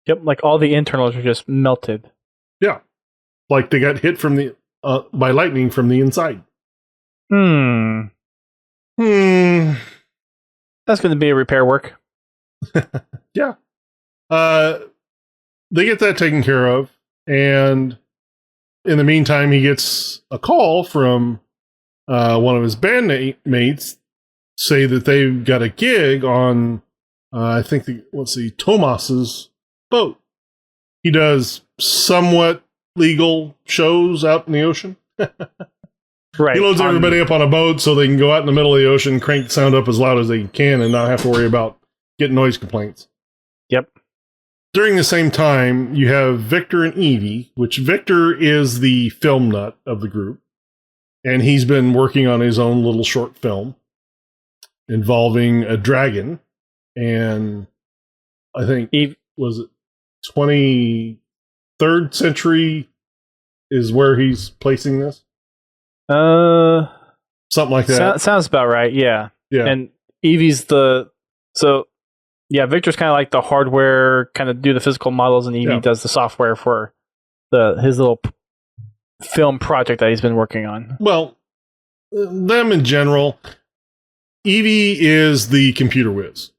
Yep, like all the internals are just melted. Yeah, like they got hit from the by lightning from the inside. That's going to be a repair work. Yeah. They get that taken care of, and in the meantime, he gets a call from one of his bandmates say that they've got a gig on, I think, Tomas's boat. He does somewhat legal shows out in the ocean. Right. He loads everybody up on a boat so they can go out in the middle of the ocean, crank the sound up as loud as they can, and not have to worry about getting noise complaints. Yep. During the same time, you have Victor and Evie, which Victor is the film nut of the group, and he's been working on his own little short film involving a dragon, and I think was it 23rd century is where he's placing this. Something like that. Sounds about right. Yeah. Yeah. And Evie's Victor's kind of like the hardware, kind of do the physical models, and Evie does the software for his little film project that he's been working on. Well, them in general. Evie is the computer whiz.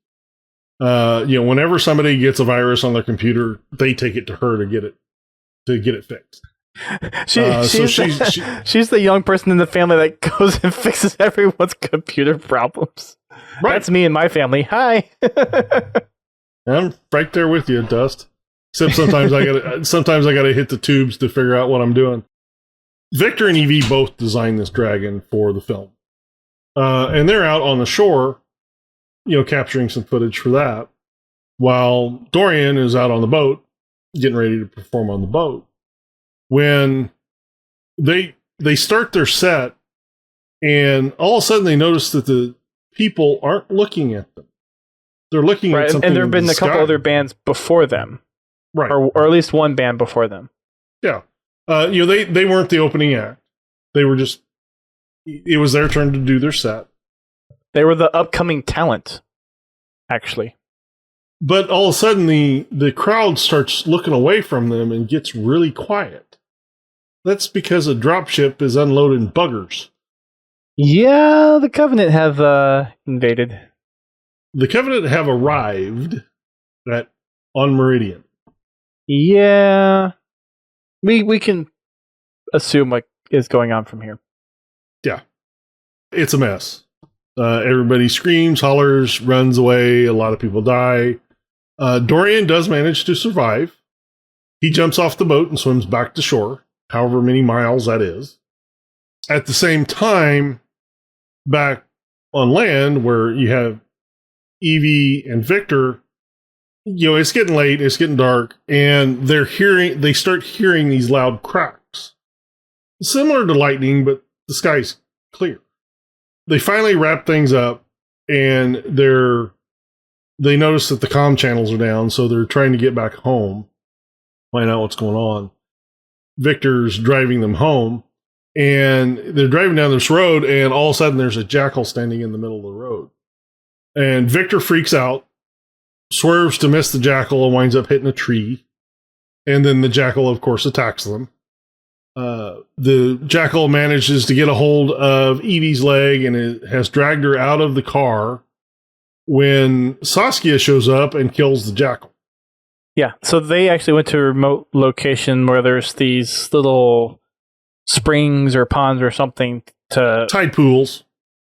Whenever somebody gets a virus on their computer, they take it to her to get it fixed. She's the young person in the family that goes and fixes everyone's computer problems. Right. That's me and my family. Hi. I'm right there with you, Dust. Except sometimes I gotta hit the tubes to figure out what I'm doing. Victor and Evie both designed this dragon for the film. And they're out on the shore, capturing some footage for that, while Dorian is out on the boat, getting ready to perform on the boat. When they start their set, and all of a sudden they notice that the people aren't looking at them. They're looking at something. And there have been a couple other bands before them. Right. Or at least one band before them. Yeah. They weren't the opening act. They were just, it was their turn to do their set. They were the upcoming talent, actually. But all of a sudden the crowd starts looking away from them and gets really quiet. That's because a dropship is unloading buggers. Yeah, the Covenant have invaded. The Covenant have arrived on Meridian. Yeah. We can assume what is going on from here. Yeah. It's a mess. Everybody screams, hollers, runs away. A lot of people die. Dorian does manage to survive. He jumps off the boat and swims back to shore, however many miles that is. At the same time, back on land where you have Evie and Victor, it's getting late, it's getting dark, and they start hearing these loud cracks. Similar to lightning, but the sky's clear. They finally wrap things up, and they notice that the comm channels are down, so they're trying to get back home, find out what's going on. Victor's driving them home, and they're driving down this road, and all of a sudden there's a jackal standing in the middle of the road. And Victor freaks out, swerves to miss the jackal, and winds up hitting a tree. And then the jackal, of course, attacks them. The jackal manages to get a hold of Evie's leg, and it has dragged her out of the car when Saskia shows up and kills the jackal. Yeah, so they actually went to a remote location where there's these little springs or ponds or something to tide pools.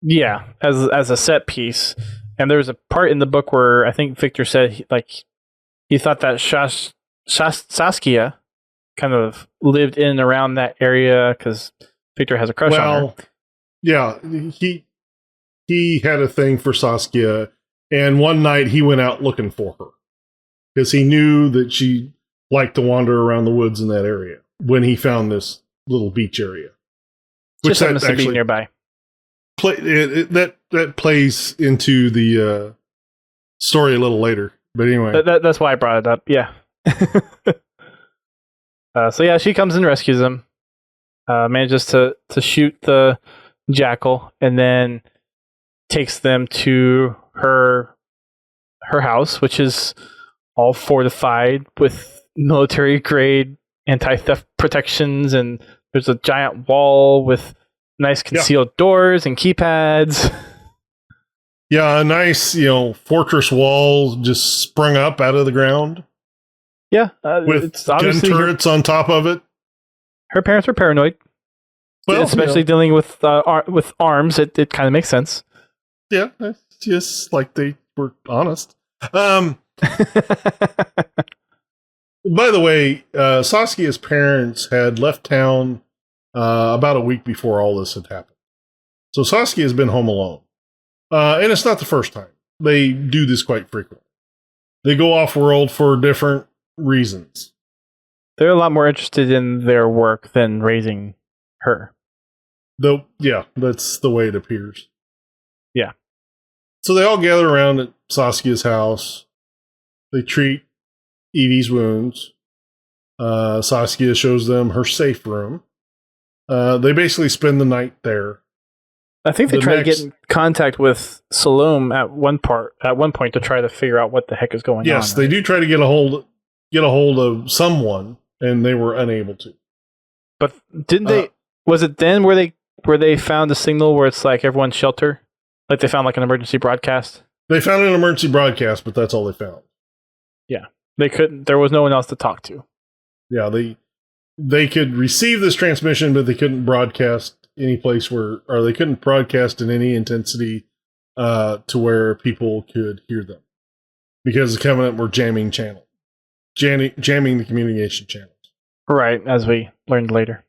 Yeah, as a set piece. And there's a part in the book where I think Victor said he thought that Saskia kind of lived in and around that area because Victor has a crush on her. Yeah, he had a thing for Saskia, and one night he went out looking for her because he knew that she liked to wander around the woods in that area when he found this little beach area. Which happens to be nearby. that plays into the story a little later. But anyway, that's why I brought it up. Yeah. So yeah, she comes and rescues him. Manages to shoot the jackal, and then takes them to her house, which is all fortified with military grade anti-theft protections, and there's a giant wall with nice concealed doors and keypads. Yeah, a nice, fortress wall just sprung up out of the ground. Yeah, with it's gun turrets on top of it. Her parents were paranoid. Well, especially dealing with arms, it kind of makes sense. Yeah, it's just like they were honest. By the way, Saskia's parents had left town about a week before all this had happened. So Saskia has been home alone. And it's not the first time. They do this quite frequently. They go off-world for different reasons. They're a lot more interested in their work than raising her. Though, yeah, that's the way it appears. Yeah. So they all gather around at Saskia's house. They treat Evie's wounds. Saskia shows them her safe room. They basically spend the night there. I think they try to get in contact with Salome at one point to try to figure out what the heck is going on. Yes, they do try to get a hold of someone, and they were unable to. But didn't they? Was it then where they found a signal where it's like everyone shelter? Like they found like an emergency broadcast? They found an emergency broadcast, but that's all they found. Yeah. They couldn't. There was no one else to talk to. Yeah, they could receive this transmission, but they couldn't broadcast any place or they couldn't broadcast in any intensity to where people could hear them, because the Covenant were jamming the communication channels. Right, as we learned later.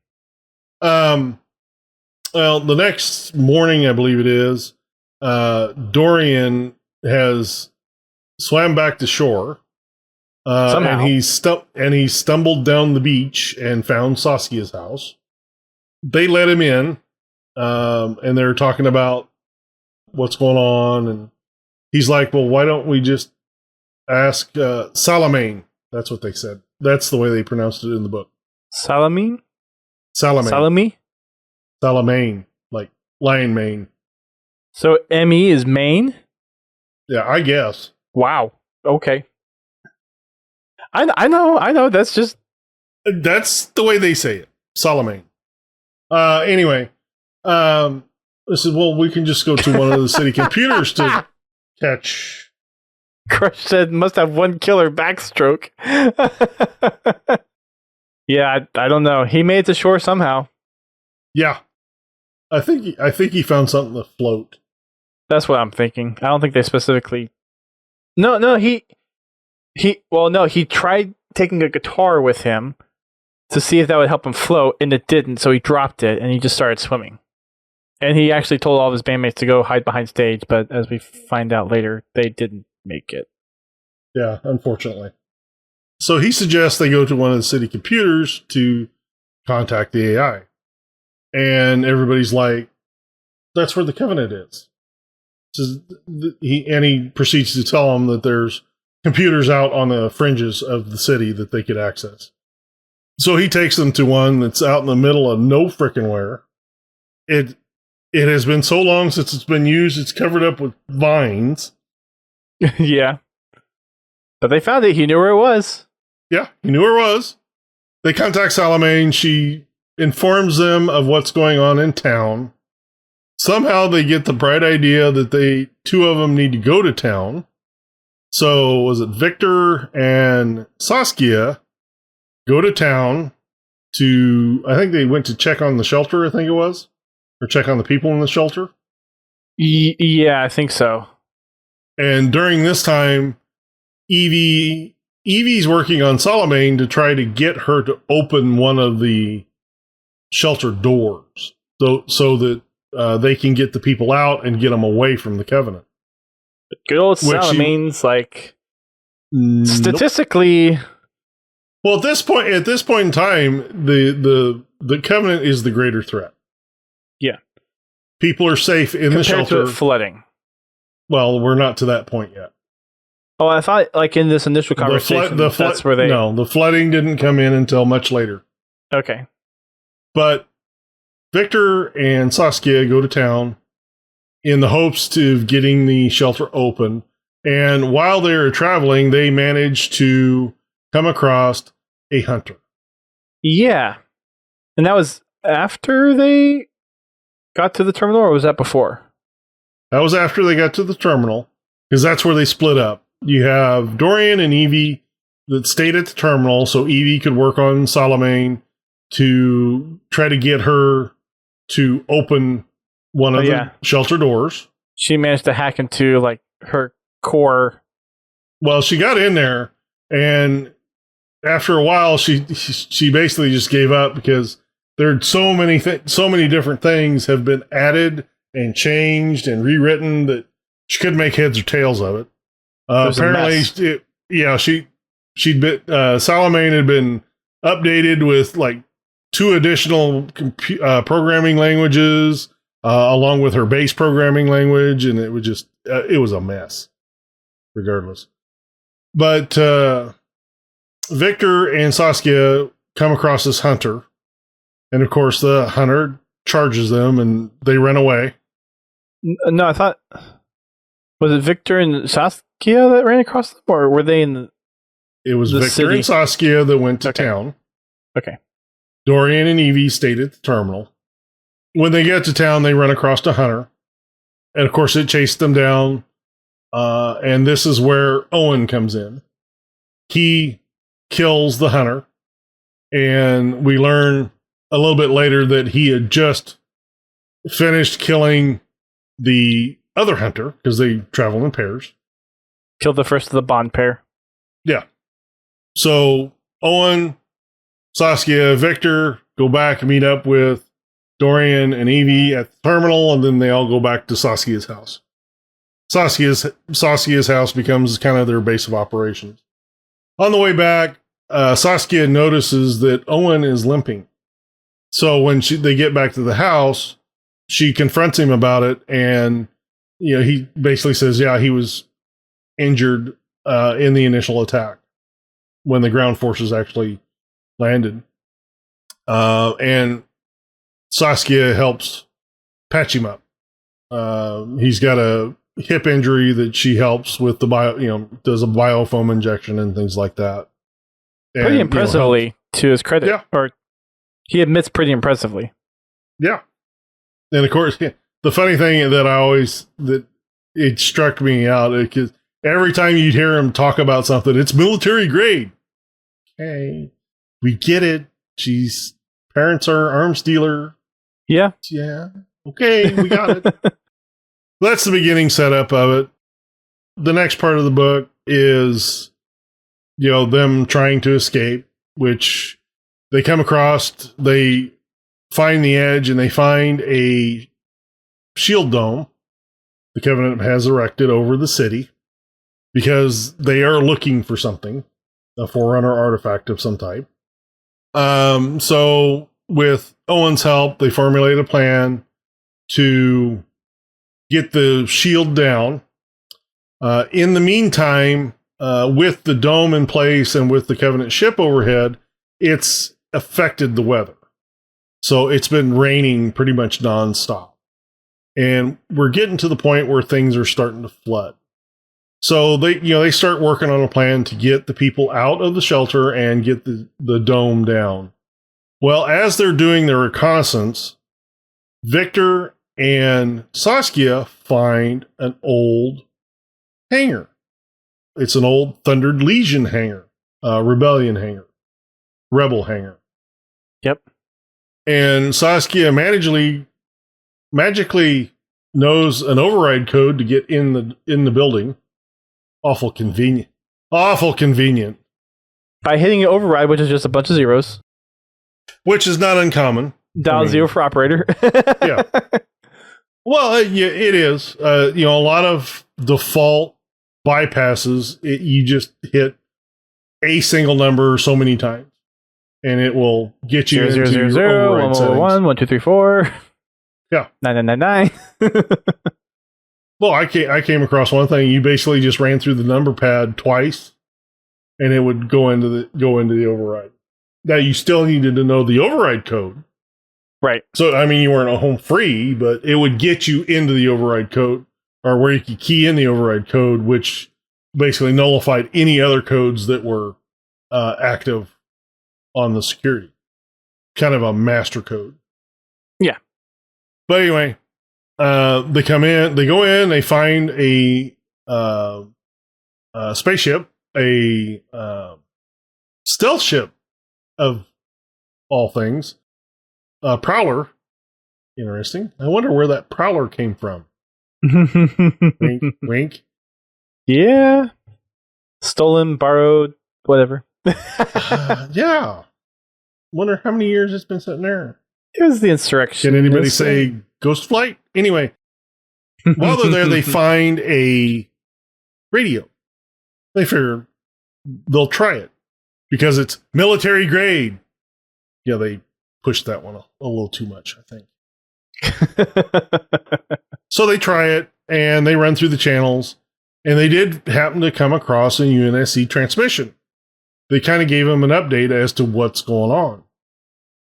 Well, the next morning, I believe it is, Dorian has swam back to shore. Somehow. And he stumbled down the beach and found Saskia's house. They let him in, and they're talking about what's going on, and he's like, well, why don't we just ask Salamane? That's what they said. That's the way they pronounced it in the book. Salamine? Salamane, like lion mane. So M-E is Maine? Yeah, I guess. Wow. Okay. I know. That's the way they say it. Salamane. Anyway, I said, well, we can just go to one of the city computers to catch. Crush said, must have one killer backstroke. Yeah, I don't know. He made it to shore somehow. Yeah. I think he found something to float. That's what I'm thinking. I don't think they specifically... No, he tried taking a guitar with him to see if that would help him float, and it didn't, so he dropped it, and he just started swimming. And he actually told all of his bandmates to go hide behind stage, but as we find out later, they didn't make it. Yeah, unfortunately. So he suggests they go to one of the city computers to contact the AI. And everybody's like, that's where the Covenant is. He proceeds to tell them that there's computers out on the fringes of the city that they could access. So he takes them to one that's out in the middle of no frickin' where. It has been so long since it's been used, it's covered up with vines. Yeah. But they found it. He knew where it was. Yeah, he knew where it was. They contact Salamane. She informs them of what's going on in town. Somehow they get the bright idea that two of them need to go to town. So was it Victor and Saskia go to town I think they went to check on the shelter, I think it was, or check on the people in the shelter. Yeah, I think so. And during this time, Evie's working on Salamane to try to get her to open one of the shelter doors so that they can get the people out and get them away from the Covenant. But good old Salamane's statistically... Well, at this point in time, the Covenant is the greater threat. Yeah. people are safe in the Compared to shelter. it flooding. Well, we're not to that point yet. Oh, I thought, like, in this initial conversation, that's where they... No, the flooding didn't come in until much later. Okay. But Victor and Saskia go to town in the hopes of getting the shelter open. And while they're traveling, they manage to come across a hunter. Yeah. And that was after they got to the terminal, or was that before? That was after they got to the terminal, because that's where they split up. You have Dorian and Evie that stayed at the terminal, so Evie could work on Salamane to try to get her to open one of the shelter doors. She managed to hack into, like, her core. Well, she got in there, and after a while, she basically just gave up because there are so many different things have been added and changed and rewritten that she couldn't make heads or tails of it. Apparently, Salamane had been updated with like 2 additional programming languages, along with her base programming language, and it was just it was a mess. Regardless, but Victor and Saskia come across this hunter, and of course, the hunter charges them, and they run away. No, I thought, was it Victor and Saskia that ran across them, or were they in the... It was Victor city? And Saskia that went to town. Okay. Dorian and Evie stayed at the terminal. When they get to town, they run across a hunter, and of course, it chased them down. And this is where Owen comes in. He kills the hunter, and we learn a little bit later that he had just finished killing the other hunter because they travel in pairs. Killed the first of the bond pair. Yeah. So Owen, Saskia, Victor go back and meet up with Dorian and Evie at the terminal, and then they all go back to Saskia's house. Saskia's house becomes kind of their base of operations. On the way back, Saskia notices that Owen is limping. So when they get back to the house, she confronts him about it, and he basically says, "Yeah, he was injured in the initial attack when the ground forces actually landed." And Saskia helps patch him up. He's got a hip injury that she helps with does a biofoam injection and things like that. And, pretty impressively, to his credit. Yeah. Or he admits pretty impressively. Yeah. And of course, the funny thing that it struck me out, because every time you'd hear him talk about something, it's military grade. Okay. We get it. Parents are arms dealer. Yeah. Yeah. Okay, we got it. That's the beginning setup of it. The next part of the book is, them trying to escape, which they come across, they find the edge, and they find a shield dome the Covenant has erected over the city because they are looking for something, a Forerunner artifact of some type. So with Owen's help, they formulate a plan to get the shield down. In the meantime, with the dome in place and with the Covenant ship overhead, it's affected the weather. So it's been raining pretty much nonstop. And we're getting to the point where things are starting to flood. So they start working on a plan to get the people out of the shelter and get the dome down. Well, as they're doing their reconnaissance, Victor and Saskia find an old hangar. It's an old Thundered Legion hangar, Rebellion hangar, Rebel hangar. Yep. And Saskia magically knows an override code to get in the building. Awful convenient. Awful convenient. By hitting an override, which is just a bunch of zeros. Which is not uncommon. Dial 0 for operator. Yeah. Well, it is. A lot of default bypasses, you just hit a single number so many times, and it will get you into your override settings. 1, 1, 2, 3, 4. Yeah. 999. Well, I came across one thing. You basically just ran through the number pad twice, and it would go into the override. Now you still needed to know the override code, Right. so I mean you weren't a home free, but it would get you into the override code, or where you could key in the override code, which basically nullified any other codes that were active on the security. Kind of a master code. Yeah. But anyway, they go in, they find a spaceship, a stealth ship of all things, a prowler. Interesting. I wonder where that prowler came from. Wink, wink. Yeah. Stolen, borrowed, whatever. Yeah. Wonder how many years it's been sitting there. It was the insurrection. Can anybody say ghost flight? Anyway, while they're there, they find a radio. They figure they'll try it because it's military grade. Yeah, they pushed that one a little too much, I think. So they try it, and they run through the channels, and they did happen to come across a UNSC transmission. They kind of gave them an update as to what's going on,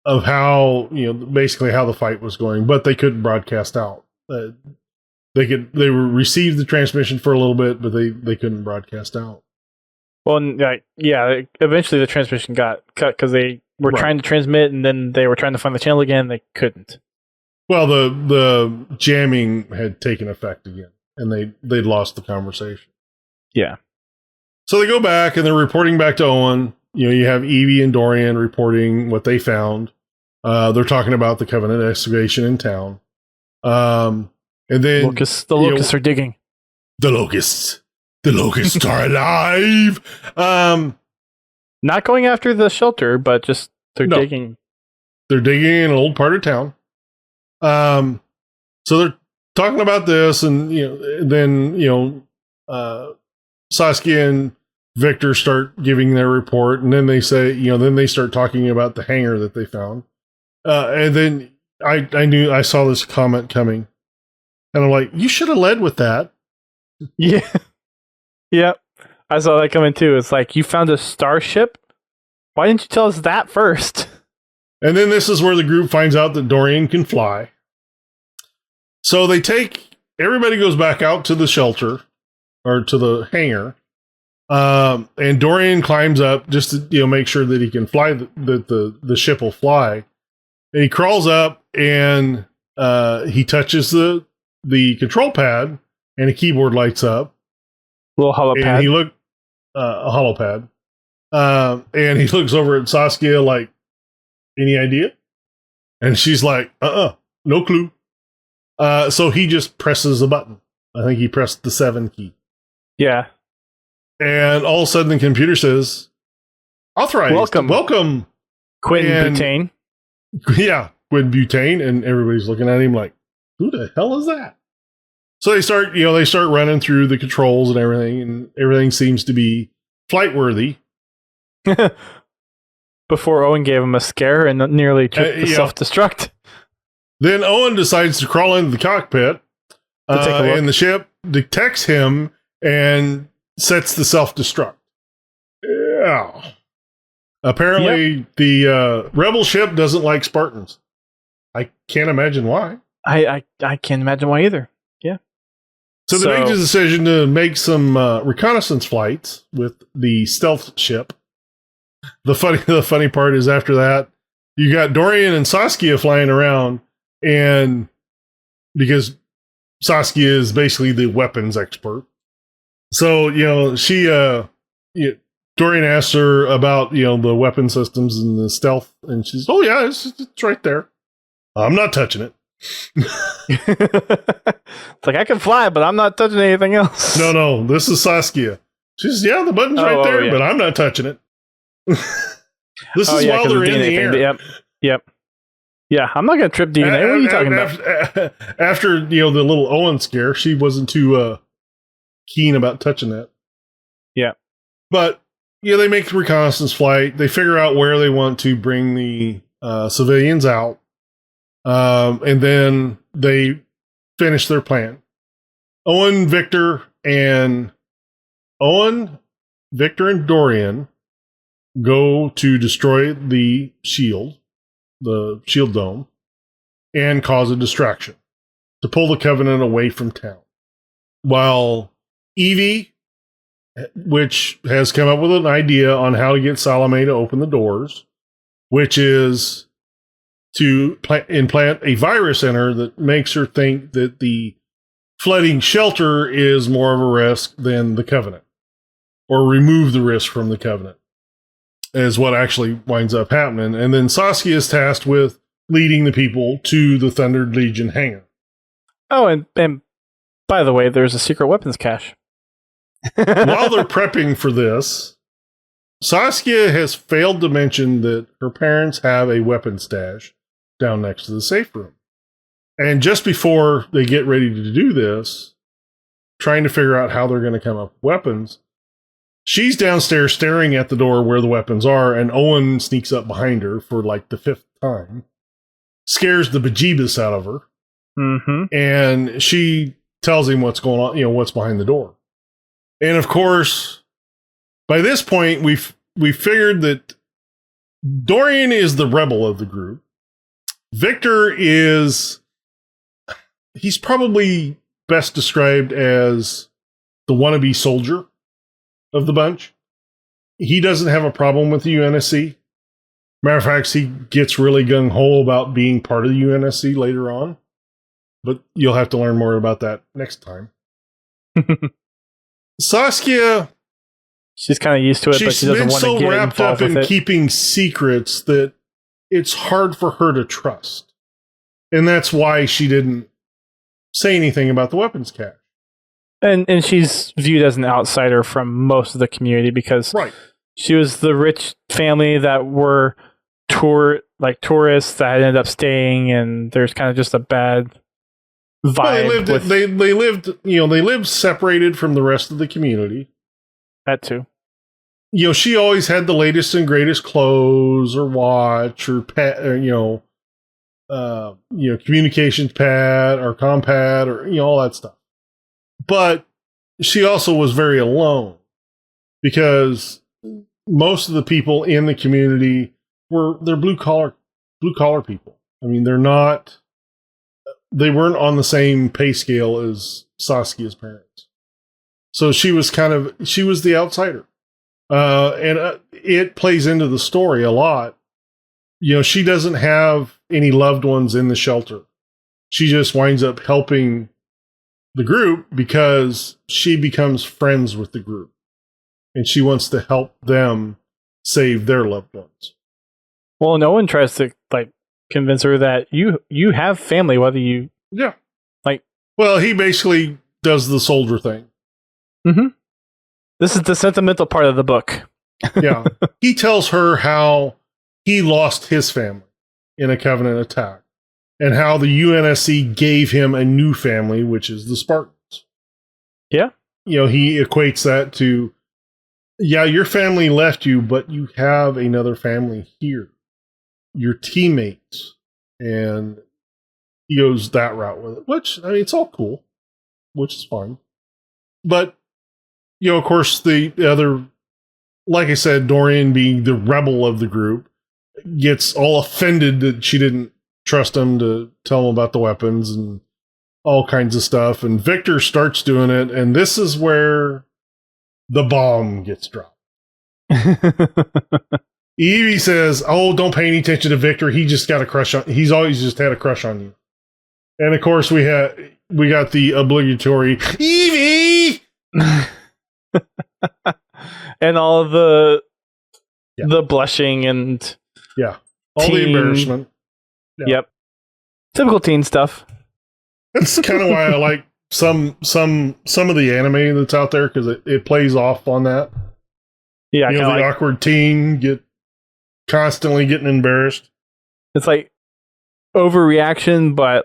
of how, basically how the fight was going, but they couldn't broadcast out. They received the transmission for a little bit, but they couldn't broadcast out. Well, yeah, eventually the transmission got cut because they were trying to transmit, and then they were trying to find the channel again, and they couldn't. Well, the jamming had taken effect again, and they'd lost the conversation. Yeah. So they go back, and they're reporting back to Owen. You have Evie and Dorian reporting what they found. They're talking about the Covenant excavation in town. And then the locusts are digging. The locusts are alive. Not going after the shelter, but just they're digging. They're digging in an old part of town. So they're talking about this, and then Saskia and Victor start giving their report, and then they say, then they start talking about the hangar that they found. And then I saw this comment coming, and I'm like, you should have led with that. Yeah. Yep. I saw that coming too. It's like, you found a starship? Why didn't you tell us that first? And then this is where the group finds out that Dorian can fly. So everybody goes back out to the shelter, or to the hangar. And Dorian climbs up just to make sure that he can fly, that the ship will fly. And he crawls up, and he touches the control pad, and a keyboard lights up. Little hollow pad. And a hollow pad. And he looks over at Saskia like, any idea? And she's like, no clue. So he just presses a button. I think he pressed the 7 key. Yeah. And all of a sudden the computer says, authorized. Welcome. Quentin Butane. Yeah, Quentin Butane. And everybody's looking at him like, who the hell is that? So they start running through the controls and everything seems to be flight worthy. Before Owen gave him a scare and nearly tripped the self-destruct. Then Owen decides to crawl into the cockpit, and the ship detects him and sets the self-destruct. Yeah. Apparently, the rebel ship doesn't like Spartans. I can't imagine why. I can't imagine why either. Yeah. So they make the decision to make some reconnaissance flights with the stealth ship. The funny part is, after that, you got Dorian and Saskia flying around, and because Saskia is basically the weapons expert. So, Dorian asks her about, the weapon systems and the stealth, and she's, oh yeah, it's right there. I'm not touching it. It's like, I can fly, but I'm not touching anything else. No, this is Saskia. She's, the button's right there, but I'm not touching it. This is while they're in the air. Yep. Yeah, I'm not going to trip DNA. What are you talking about? After, the little Owen scare, she wasn't too keen about touching that. Yeah. But, they make the reconnaissance flight. They figure out where they want to bring the civilians out. And then they finish their plan. Victor, and Dorian go to destroy the shield dome, and cause a distraction to pull the Covenant away from town. While Evie, which has come up with an idea on how to get Salome to open the doors, which is to implant a virus in her that makes her think that the flooding shelter is more of a risk than the Covenant, or remove the risk from the Covenant, is what actually winds up happening. And then Saskia is tasked with leading the people to the Thundered Legion hangar. Oh, and by the way, there's a secret weapons cache. While they're prepping for this, Saskia has failed to mention that her parents have a weapon stash down next to the safe room. And just before they get ready to do this, trying to figure out how they're going to come up with weapons, she's downstairs staring at the door where the weapons are, and Owen sneaks up behind her for like the 5th time, scares the bejeebus out of her, and she tells him what's going on, what's behind the door. And of course, by this point, we've figured that Dorian is the rebel of the group. Victor he's probably best described as the wannabe soldier of the bunch. He doesn't have a problem with the UNSC. Matter of fact, he gets really gung-ho about being part of the UNSC later on. But you'll have to learn more about that next time. Saskia, she's kind of used to it, but she doesn't want to get so wrapped up in it. keeping secrets that it's hard for her to trust. And that's why she didn't say anything about the weapons cache. And she's viewed as an outsider from most of the community because she was the rich family that were tourists that ended up staying, and there's kind of just a bad vibe. Well, they lived separated from the rest of the community. That too. She always had the latest and greatest clothes or watch or pet, or, communications pad or compad or, all that stuff. But she also was very alone because most of the people in the community they're blue collar people. I mean, they weren't on the same pay scale as Saskia's parents. So she was the outsider. And it plays into the story a lot. She doesn't have any loved ones in the shelter. She just winds up helping the group because she becomes friends with the group. And she wants to help them save their loved ones. Well, no one tries to convince her that you have family, whether you... Yeah. Well, he basically does the soldier thing. Mm-hmm. This is the sentimental part of the book. Yeah. He tells her how he lost his family in a Covenant attack and how the UNSC gave him a new family, which is the Spartans. Yeah. He equates that to, your family left you, but you have another family here. Your teammates. And he goes that route with it, which, it's all cool, which is fine. But, of course, the other, like I said, Dorian being the rebel of the group, gets all offended that she didn't trust him to tell him about the weapons and all kinds of stuff. And Victor starts doing it, and this is where the bomb gets dropped. Evie says, don't pay any attention to Victor. He's always just had a crush on you. And of course we got the obligatory Evie! And all of the blushing and all the embarrassment. Yeah. Yep. Typical teen stuff. That's kind of why I like some of the anime that's out there, because it plays off on that. Yeah, the awkward teen constantly getting embarrassed. It's like overreaction, but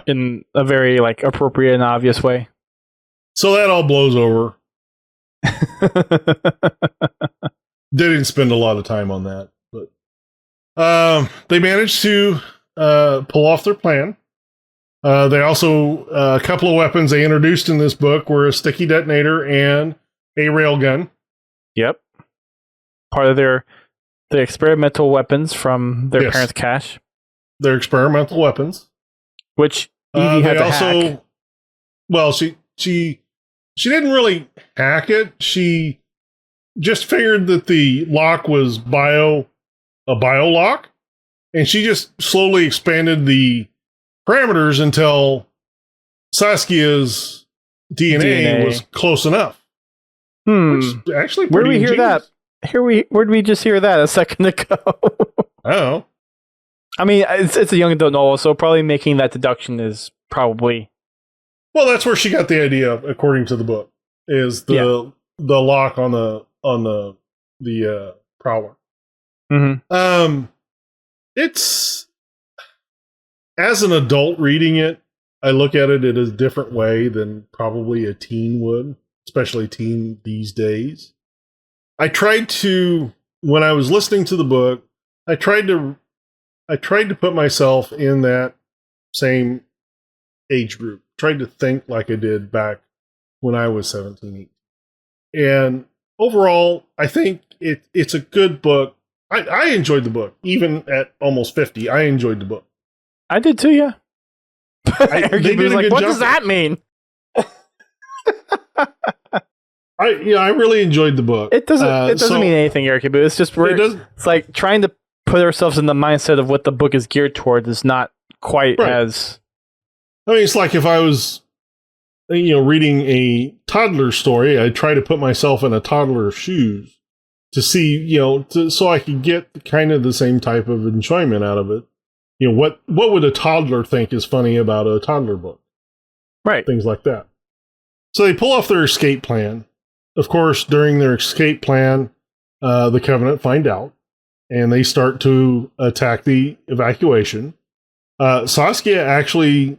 in a very appropriate and obvious way. So that all blows over. They didn't spend a lot of time on that, but they managed to pull off their plan. They also, a couple of weapons they introduced in this book were a sticky detonator and a railgun. Yep. Part of the experimental weapons from their parents' cache. They're experimental weapons. Which Evie had to hack. Well, she didn't really hack it. She just figured that the lock was a bio lock, and she just slowly expanded the parameters until Saskia's DNA was close enough. Which actually, where did we hear that? Where did we just hear that a second ago? I don't know. I mean, it's a young adult novel, so probably making that deduction is probably. Well, that's where she got the idea, according to the book, is the lock on the prowler. Mm-hmm. It's, as an adult reading it, I look at it in a different way than probably a teen would, especially a teen these days. I tried to, when I was listening to the book, I tried to put myself in that same age group. Tried to think like I did back when I was 17. And overall, I think it's a good book. I enjoyed the book. Even at almost 50, I enjoyed the book. I did too, yeah. They did a good what job. does that mean? I really enjoyed the book. It doesn't mean anything, Eric, but it's just it's like trying to put ourselves in the mindset of what the book is geared towards is not quite as. I mean, it's like if I was, reading a toddler story, I try to put myself in a toddler's shoes to see, so I could get kind of the same type of enjoyment out of it. What would a toddler think is funny about a toddler book? Right. Things like that. So they pull off their escape plan. Of course, during their escape plan, the Covenant find out, and they start to attack the evacuation. Saskia actually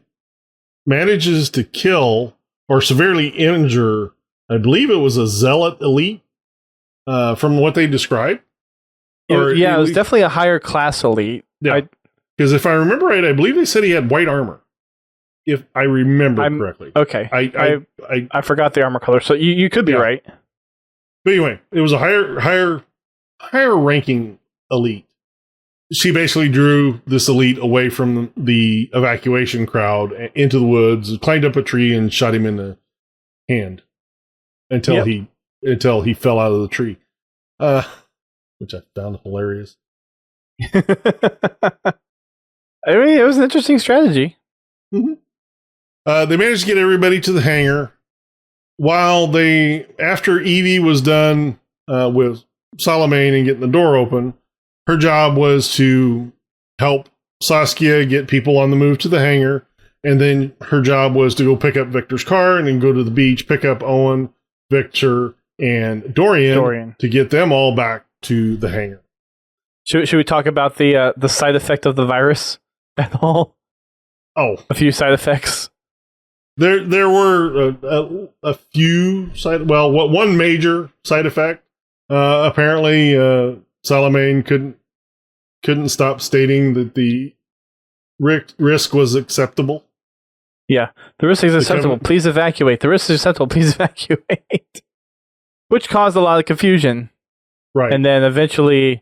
manages to kill or severely injure, I believe it was a zealot elite, from what they described. It was definitely a higher class elite. Yeah. Because if I remember right, I believe they said he had white armor. If I remember correctly. Okay. I forgot the armor color, so you could be right. But anyway, it was a higher ranking elite. She basically drew this elite away from the evacuation crowd into the woods, climbed up a tree, and shot him in the hand until he fell out of the tree, which I found hilarious. I mean, it was an interesting strategy. Mm-hmm. They managed to get everybody to the hangar. After Evie was done with Salamane and getting the door open, her job was to help Saskia get people on the move to the hangar, and then her job was to go pick up Victor's car and then go to the beach, pick up Owen, Victor, and Dorian. To get them all back to the hangar. Should we talk about the side effect of the virus at all? Oh, a few side effects. There were a few one major side effect. Apparently, Salamane couldn't stop stating that the risk was acceptable. Yeah, the risk is acceptable. Please evacuate. The risk is acceptable. Please evacuate. Which caused a lot of confusion. Right, and then eventually,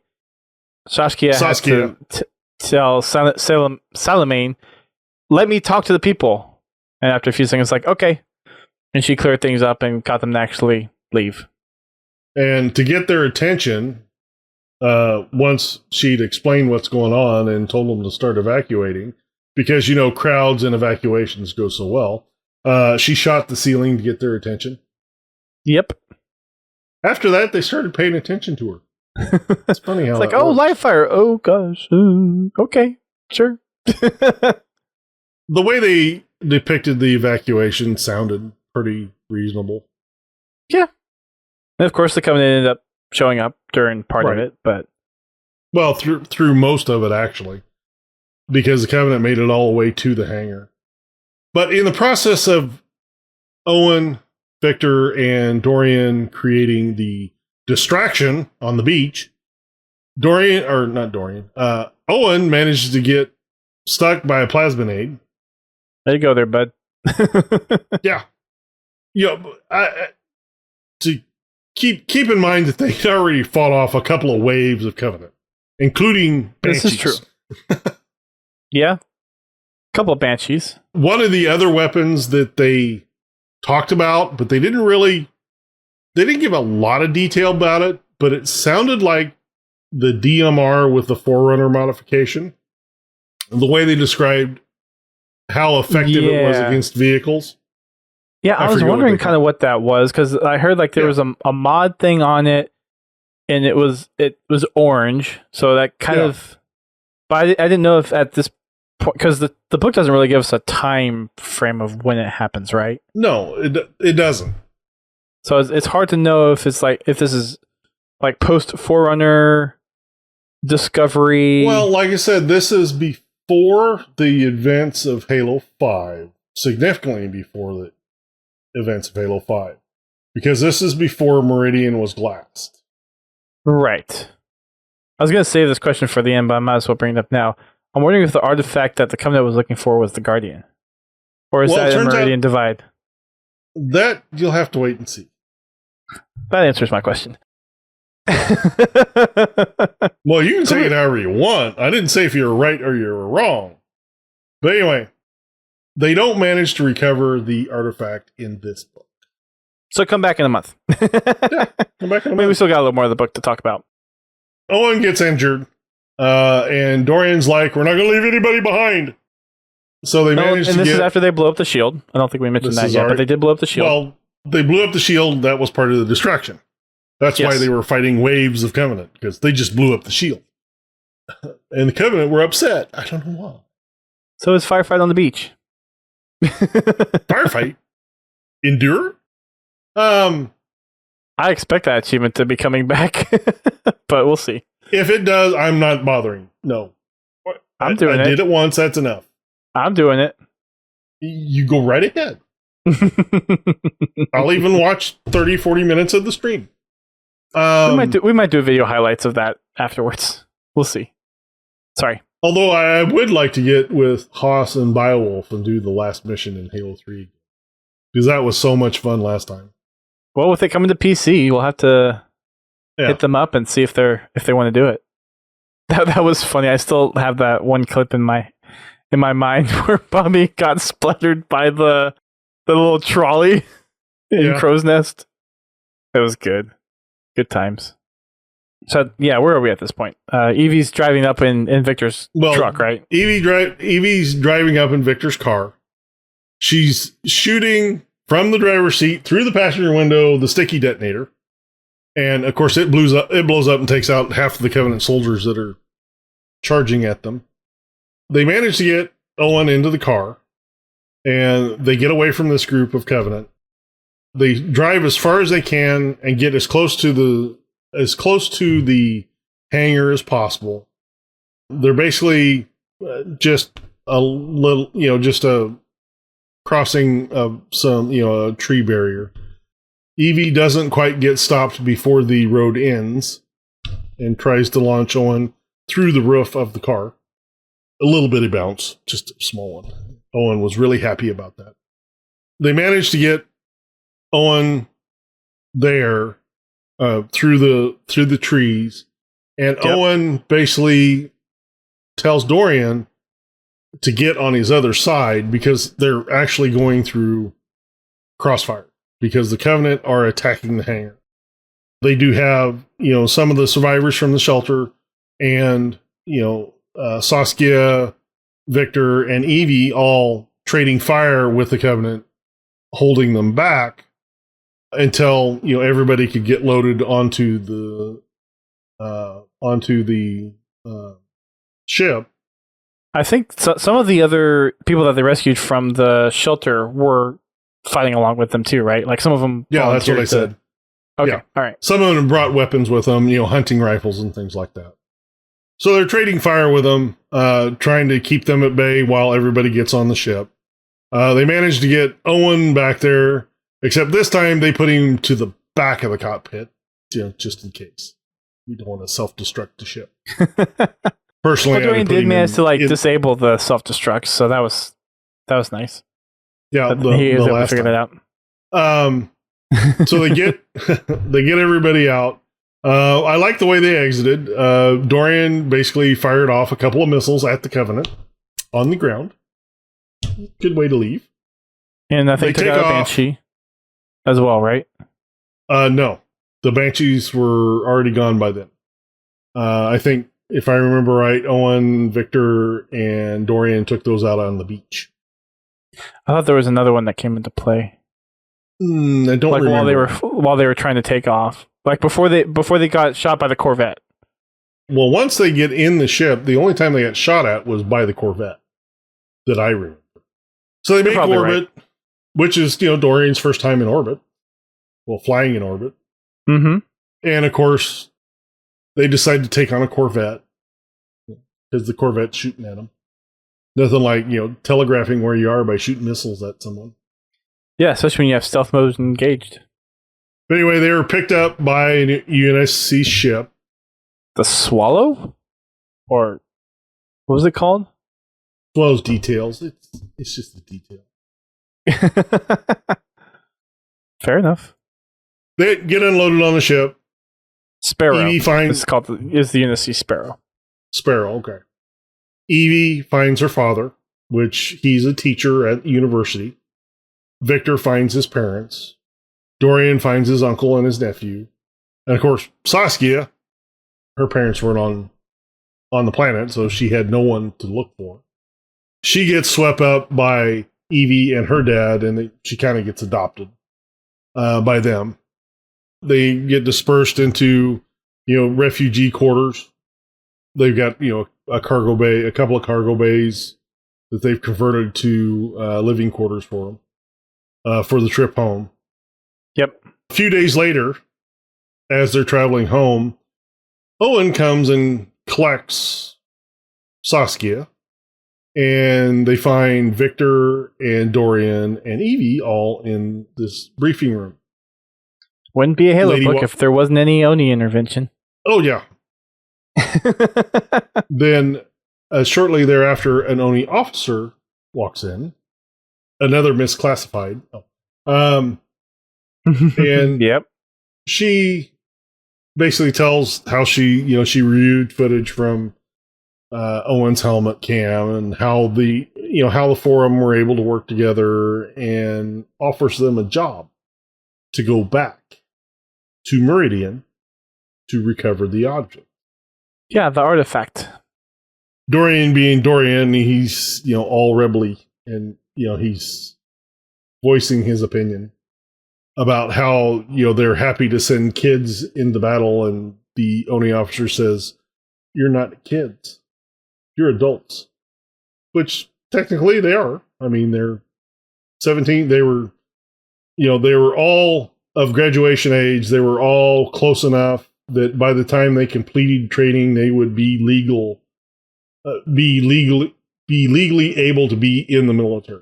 Saskia had to tell Salamane, "Let me talk to the people." And after a few seconds, like, okay. And she cleared things up and got them to actually leave. And to get their attention, once she'd explained what's going on and told them to start evacuating, because, crowds and evacuations go so well, she shot the ceiling to get their attention. Yep. After that, they started paying attention to her. It's funny how it's like, oh, live fire. Oh, gosh. Okay, sure. The way they depicted the evacuation sounded pretty reasonable. Yeah. And of course, the Covenant ended up showing up during part of it, but... Well, through most of it, actually. Because the Covenant made it all the way to the hangar. But in the process of Owen, Victor, and Dorian creating the distraction on the beach, Owen manages to get stuck by a plasminade. There you go, there, bud. Yeah. To keep in mind that they already fought off a couple of waves of Covenant, including Banshees. This is true. Yeah. A couple of Banshees. One of the other weapons that they talked about, but they didn't give a lot of detail about it, but it sounded like the DMR with the Forerunner modification. The way they described how effective it was against vehicles. Yeah, I was wondering kind of what that was, because I heard like there was a mod thing on it, and it was orange, so that kind of. But I didn't know if at this point, because the book doesn't really give us a time frame of when it happens, right? No, it doesn't. So it's hard to know if this is like post Forerunner discovery. Well, like I said, this is before the events of Halo 5, significantly before the events of Halo 5, because this is before Meridian was glassed. Right. I was going to save this question for the end, but I might as well bring it up now. I'm wondering if the artifact that the Covenant was looking for was the Guardian. Or is that a Meridian divide? That you'll have to wait and see. That answers my question. Well, you can say it however you want. I didn't say if you were right or you were wrong. But anyway, they don't manage to recover the artifact in this book. So come back in a month. Come back in a month. Maybe we still got a little more of the book to talk about. Owen gets injured, and Dorian's like, we're not going to leave anybody behind. So they managed to get... And this is after they blow up the shield. I don't think we mentioned that yet, but they did blow up the shield. Well, they blew up the shield. That was part of the distraction. That's why they were fighting waves of Covenant, because they just blew up the shield. And the Covenant were upset. I don't know why. So it's firefight on the beach. Firefight? Endure? I expect that achievement to be coming back, but we'll see. If it does, I'm not bothering. No. I'm doing it. I did it once. That's enough. I'm doing it. You go right ahead. I'll even watch 30, 40 minutes of the stream. We might do video highlights of that afterwards. We'll see. Sorry. Although I would like to get with Haas and Beowulf and do the last mission in Halo 3. Because that was so much fun last time. Well, with it coming to PC, we'll have to hit them up and see if they want to do it. That was funny. I still have that one clip in my mind where Bobby got splattered by the little trolley in Crow's Nest. It was good. Good times. So yeah, where are we at this point? Evie's driving up in Victor's truck, right? Evie's driving up in Victor's car. She's shooting from the driver's seat through the passenger window the sticky detonator, and of course it blows up and takes out half of the Covenant soldiers that are charging at them. They manage to get Owen into the car, and they get away from this group of Covenant. They drive as far as they can and get as close to the hangar as possible. They're basically just a little, just a crossing of some, a tree barrier. Evie doesn't quite get stopped before the road ends and tries to launch Owen through the roof of the car. A little bitty bounce, just a small one. Owen was really happy about that. They managed to get Owen there through the trees, and Owen basically tells Dorian to get on his other side because they're actually going through crossfire because the Covenant are attacking the hangar. They do have some of the survivors from the shelter, and Saskia, Victor, and Evie all trading fire with the Covenant, holding them back until everybody could get loaded onto the ship. I think some of the other people that they rescued from the shelter were fighting along with them too, right? Like some of them. Yeah, that's what I said. Okay, all right. Some of them brought weapons with them, hunting rifles and things like that. So they're trading fire with them, trying to keep them at bay while everybody gets on the ship. They managed to get Owen back there, except this time they put him to the back of the cockpit, just in case. We don't want to self-destruct the ship. Personally, Dorian did manage to disable the self-destruct, so that was That was nice. Yeah, He is the able to last figure time. that out. So they get they get everybody out. I like the way they exited. Dorian basically fired off a couple of missiles at the Covenant on the ground. Good way to leave. And I think they took out a Banshee as well, right? No. The Banshees were already gone by then. I think, if I remember right, Owen, Victor, and Dorian took those out on the beach. I thought there was another one that came into play. I don't remember. while they were trying to take off, like before they got shot by the Corvette. Well, once they get in the ship, the only time they got shot at was by the Corvette that I remember. So they make orbit, right, which is Dorian's first time in orbit, well, flying in orbit. Mm-hmm. And of course, they decide to take on a Corvette because the Corvette's shooting at them. Nothing like telegraphing where you are by shooting missiles at someone. Yeah, especially when you have stealth mode engaged. But anyway, they were picked up by a UNSC ship. The Swallow? Or what was it called? Swallow's details. It's just a detail. Fair enough. They get unloaded on the ship. Sparrow. Evie finds... is the UNSC Sparrow. Sparrow, okay. Evie finds her father, which he's a teacher at university. Victor finds his parents. Dorian finds his uncle and his nephew. And of course, Saskia, her parents weren't on the planet, so she had no one to look for. She gets swept up by Evie and her dad, and she kind of gets adopted by them. They get dispersed into, refugee quarters. They've got, a cargo bay, a couple of cargo bays that they've converted to living quarters for them. For the trip home. Yep. A few days later, as they're traveling home, Owen comes and collects Saskia, and they find Victor and Dorian and Evie all in this briefing room. Wouldn't be a Halo book if there wasn't any Oni intervention. Oh, yeah. Then, shortly thereafter, an Oni officer walks in. Another misclassified. And yep. She basically tells how she reviewed footage from Owen's helmet cam and how the four of them were able to work together, and offers them a job to go back to Meridian to recover the object. Yeah, the artifact. Dorian being Dorian, he's all rebelly, and he's voicing his opinion about how, they're happy to send kids into battle, and the Oni officer says, "You're not kids. You're adults." Which technically they are. I mean, they're 17. They were all of graduation age. They were all close enough that by the time they completed training, they would be legally able to be in the military.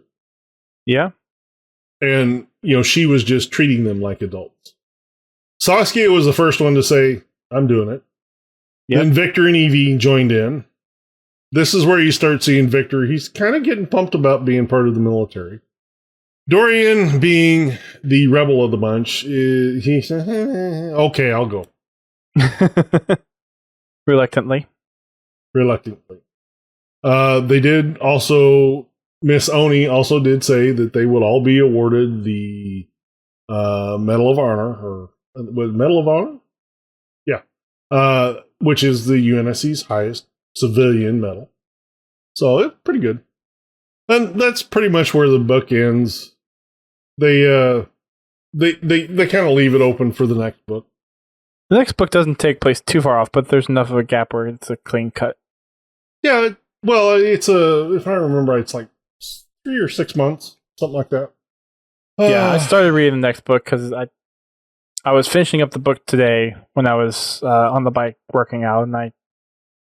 Yeah. And, she was just treating them like adults. Saskia was the first one to say, "I'm doing it." Yep. Then Victor and Evie joined in. This is where you start seeing Victor. He's kind of getting pumped about being part of the military. Dorian, being the rebel of the bunch, he said, "Okay, I'll go." Reluctantly. They did also... Miss Oni also did say that they would all be awarded the Medal of Honor, or Medal of Honor? Yeah. Which is the UNSC's highest civilian medal. So it's pretty good. And that's pretty much where the book ends. They kind of leave it open for the next book. The next book doesn't take place too far off, but there's enough of a gap where it's a clean cut. Yeah, well, if I remember right, it's like 3 or 6 months, something like that. Yeah, I started reading the next book because I was finishing up the book today when I was on the bike working out, and I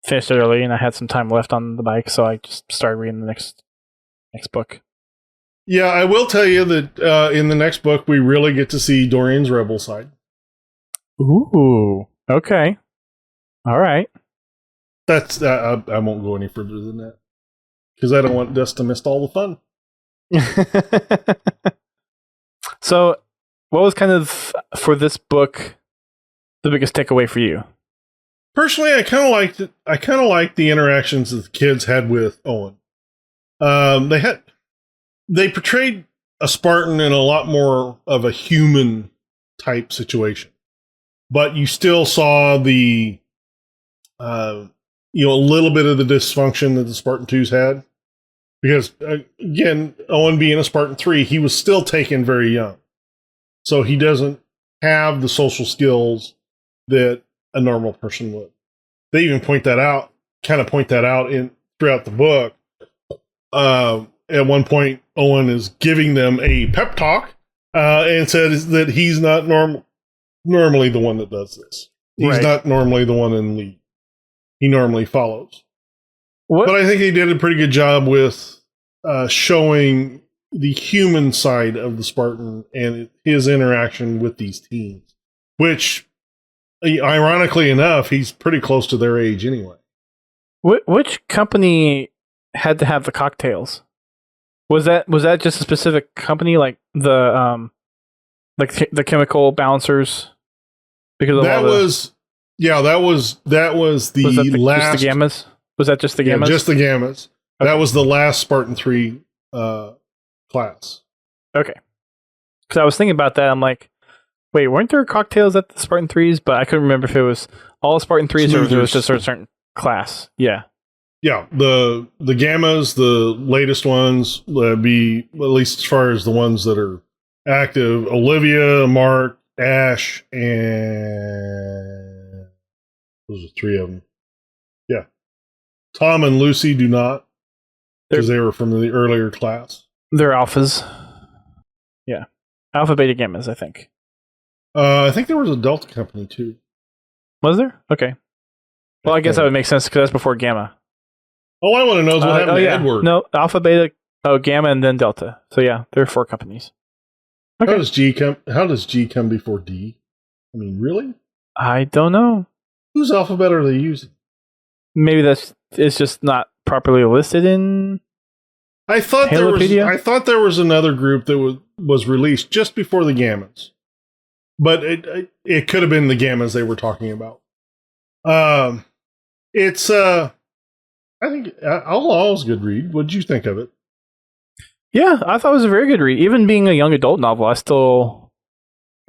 finished it early, and I had some time left on the bike, so I just started reading the next book. Yeah, I will tell you that in the next book, we really get to see Dorian's rebel side. Ooh, okay. All right. That's I won't go any further than that, because I don't want us to miss all the fun. So, what was kind of, for this book, the biggest takeaway for you? Personally, I kind of liked it. I kind of liked the interactions that the kids had with Owen. They portrayed a Spartan in a lot more of a human type situation, but you still saw the, a little bit of the dysfunction that the Spartan 2s had. Because, again, Owen being a Spartan 3, he was still taken very young. So he doesn't have the social skills that a normal person would. They even point that out throughout the book. At one point, Owen is giving them a pep talk and says that he's not normally the one that does this. He's not normally the one in the lead. He normally follows. But I think he did a pretty good job with showing the human side of the Spartan and his interaction with these teens, which, ironically enough, he's pretty close to their age anyway. Which company had to have the cocktails? Was that just a specific company, like the chemical balancers? Because that was the last. Just the gammas? Was that just the gammas? Yeah, just the gammas. Okay. That was the last Spartan 3 class. Okay. Because I was thinking about that. I'm like, wait, weren't there cocktails at the Spartan 3s? But I couldn't remember if it was all Spartan 3s or if it was just a certain class. Yeah. Yeah, the gammas, the latest ones, be, at least as far as the ones that are active, Olivia, Mark, Ash, and those are 3 of them. Yeah. Tom and Lucy do not, because they were from the earlier class. They're alphas. Yeah. Alpha, beta, gammas, I think. I think there was a Delta company, too. Was there? Okay. Well, I guess that would make sense, because that's before gamma. All I want to know is what happened to Edward. No, alpha, beta, gamma, and then delta. So yeah, there are 4 companies. Okay. How does G come before D? I mean, really? I don't know. Whose alphabet are they using? Maybe it's just not properly listed in I thought there was another group that was released just before the gammas. But it could have been the gammas they were talking about. It's I think Outlaw was a good read. What did you think of it? Yeah, I thought it was a very good read. Even being a young adult novel, I still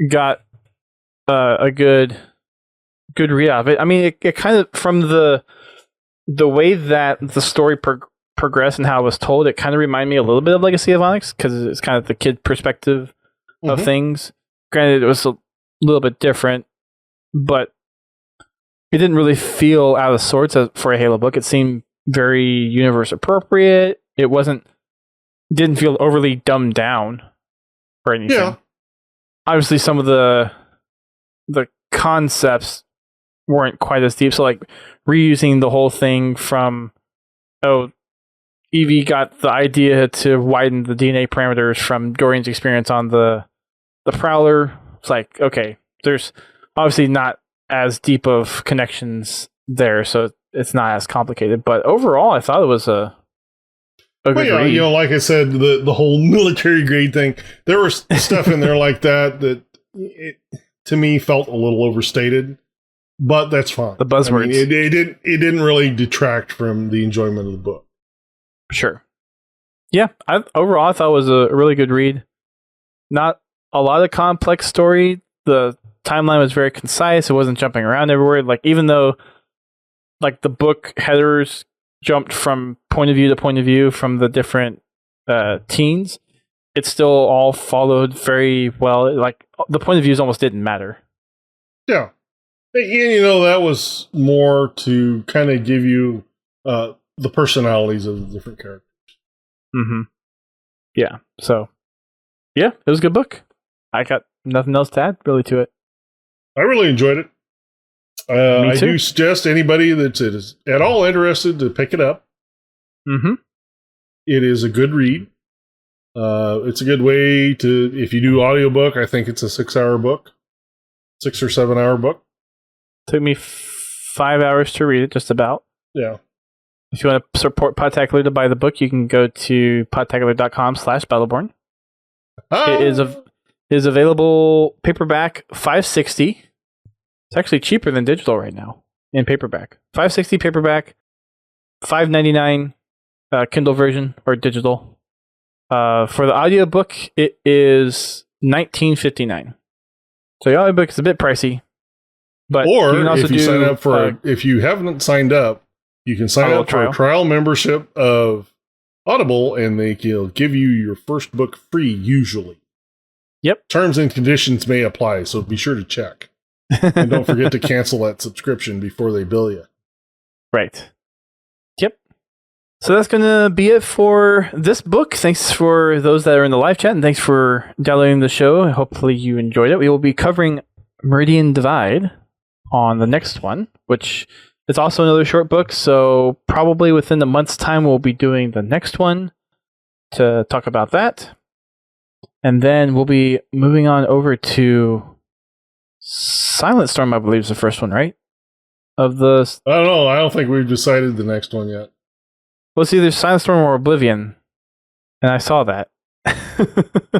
got a good read out of it. I mean, it kind of, from the way that the story progressed and how it was told, it kind of reminded me a little bit of Legacy of Onyx, because it's kind of the kid perspective of things. Granted, it was a little bit different, but it didn't really feel out of sorts for a Halo book. It seemed very universe appropriate. It didn't feel overly dumbed down or anything. Yeah. Obviously, some of the concepts weren't quite as deep. So, like, reusing the whole thing from, Evie got the idea to widen the DNA parameters from Dorian's experience on the Prowler. It's like, okay, there's obviously not as deep of connections there, so it's not as complicated. But overall, I thought it was a good read. Like I said, the whole military grade thing, there was stuff in there like that it, to me, felt a little overstated. But that's fine. The buzzwords. I mean, it didn't really detract from the enjoyment of the book. Sure. Yeah, overall, I thought it was a really good read. Not a lot of complex story. The timeline was very concise. It wasn't jumping around everywhere. Like, even though, like, the book headers jumped from point of view to point of view from the different teens, it still all followed very well. Like, the point of views almost didn't matter. Yeah. And, that was more to kind of give you the personalities of the different characters. Mm-hmm. Yeah. So, yeah, it was a good book. I got nothing else to add, really, to it. I really enjoyed it. I do suggest anybody that's at all interested to pick it up. Mm-hmm. It is a good read. It's a good way to, if you do audiobook, I think it's a 6-hour book. 6 or 7 hour book. Took me 5 hours to read it, just about. Yeah. If you want to support Podtacular to buy the book, you can go to podtacular.com/battleborn. It is available paperback $5.60. It's actually cheaper than digital right now in paperback. $5.60 paperback, $5.99 Kindle version or digital. For the audiobook, it is $19.59. So the audiobook is a bit pricey. But or you can also if you sign up for, if you haven't signed up, you can sign up for a trial membership of Audible, and they'll give you your first book free, usually. Yep. Terms and conditions may apply, so be sure to check. And don't forget to cancel that subscription before they bill you. Right. Yep. So that's going to be it for this book. Thanks for those that are in the live chat, and thanks for downloading the show. Hopefully you enjoyed it. We will be covering Meridian Divide on the next one, which is also another short book. So probably within a month's time, we'll be doing the next one to talk about that. And then we'll be moving on over to Silent Storm, I believe, is the first one, right? I don't know. I don't think we've decided the next one yet. Well, it's either Silent Storm or Oblivion. And I saw that.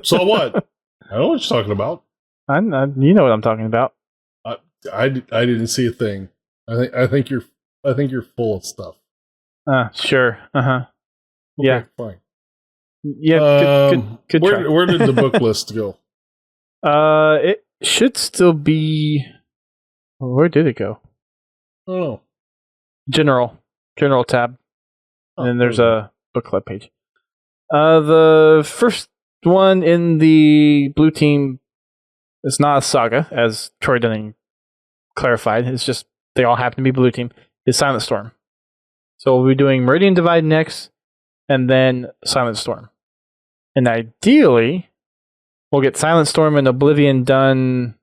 So what? I know what you're talking about. You know what I'm talking about. I didn't see a thing. I think you're full of stuff. Sure. Okay, yeah. Fine. Yeah. Good try. Where did the book list go? It should still be. Where did it go? Oh. General tab. And then there's a book club page. The first one in the blue team is not a saga, as Troy Dunning clarified. It's just they all happen to be blue team. Is Silent Storm. So we'll be doing Meridian Divide next, and then Silent Storm. And ideally, we'll get Silent Storm and Oblivion done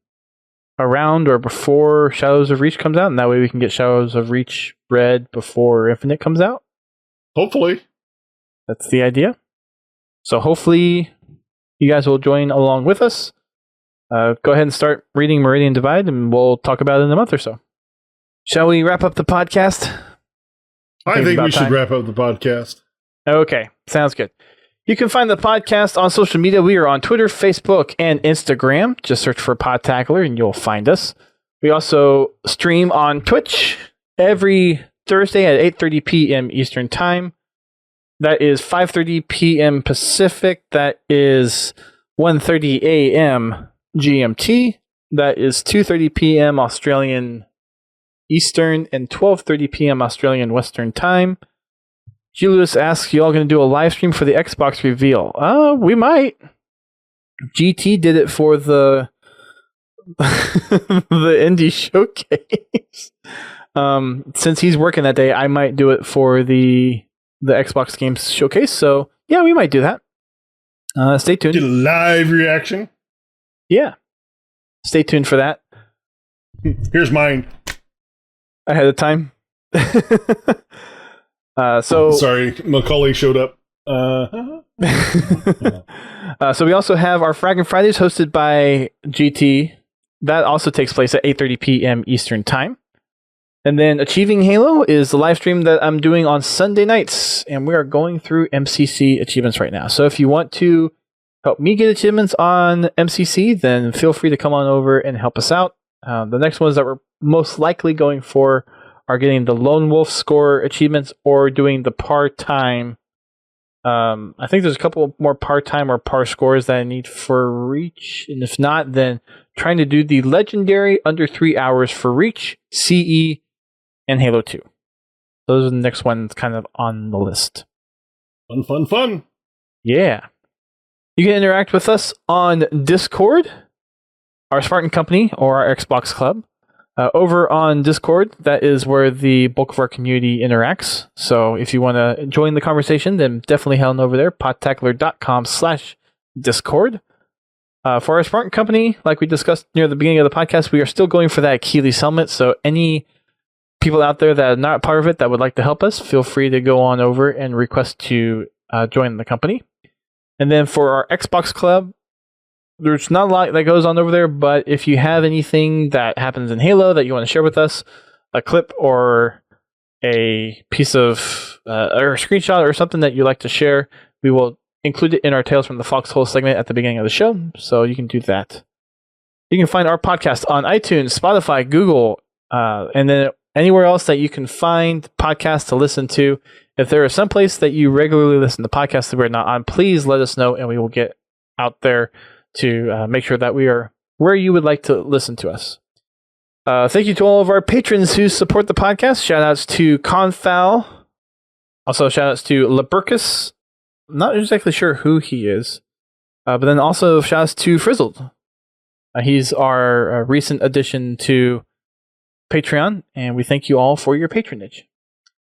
around or before Shadows of Reach comes out, and that way we can get Shadows of Reach read before Infinite comes out. Hopefully. That's the idea. So hopefully you guys will join along with us. Go ahead and start reading Meridian Divide, and we'll talk about it in a month or so. Shall we wrap up the podcast? I think we should wrap up the podcast. Okay, sounds good. You can find the podcast on social media. We are on Twitter, Facebook, and Instagram. Just search for Podtacular, and you'll find us. We also stream on Twitch every Thursday at 8:30 p.m. Eastern Time. That is 5:30 p.m. Pacific. That is 1:30 a.m. GMT. That is 2:30 p.m. Australian Eastern and 12:30 p.m. Australian Western Time. Julius asks, you all going to do a live stream for the Xbox reveal? We might. GT did it for the the indie showcase. Since he's working that day, I might do it for the Xbox games showcase. So yeah, we might do that. Stay tuned. Get a live reaction. Yeah. Stay tuned for that. Here's mine. Ahead of time. Sorry, Macaulay showed up. So we also have our Fragging Fridays hosted by GT. That also takes place at 8:30 p.m. Eastern Time. And then Achieving Halo is the live stream that I'm doing on Sunday nights, and we are going through MCC achievements right now. So if you want to help me get achievements on MCC, then feel free to come on over and help us out. The next ones that we're most likely going for are getting the Lone Wolf score achievements or doing the part-time. I think there's a couple more part-time or par scores that I need for Reach. And if not, then trying to do the legendary under 3 hours for Reach, CE, and Halo 2. Those are the next ones kind of on the list. Fun. Yeah. You can interact with us on Discord, our Spartan Company, or our Xbox Club. Over on Discord, that is where the bulk of our community interacts. So if you want to join the conversation, then definitely head on over there, podtacular.com/Discord. For our Spartan Company, like we discussed near the beginning of the podcast, we are still going for that Achilles helmet. So any people out there that are not part of it that would like to help us, feel free to go on over and request to join the company. And then for our Xbox Club, there's not a lot that goes on over there, but if you have anything that happens in Halo that you want to share with us, a clip or a piece of or a screenshot or something that you like to share, we will include it in our Tales from the Foxhole segment at the beginning of the show, so you can do that. You can find our podcast on iTunes, Spotify, Google, and then anywhere else that you can find podcasts to listen to. If there is some place that you regularly listen to podcasts that we're not on, please let us know, and we will get out there to make sure that we are where you would like to listen to us. Thank you to all of our patrons who support the podcast. Shout outs to Confowl. Also, shout outs to Laburkus. I'm not exactly sure who he is. But then also shout outs to Frizzled. He's our recent addition to Patreon, and we thank you all for your patronage.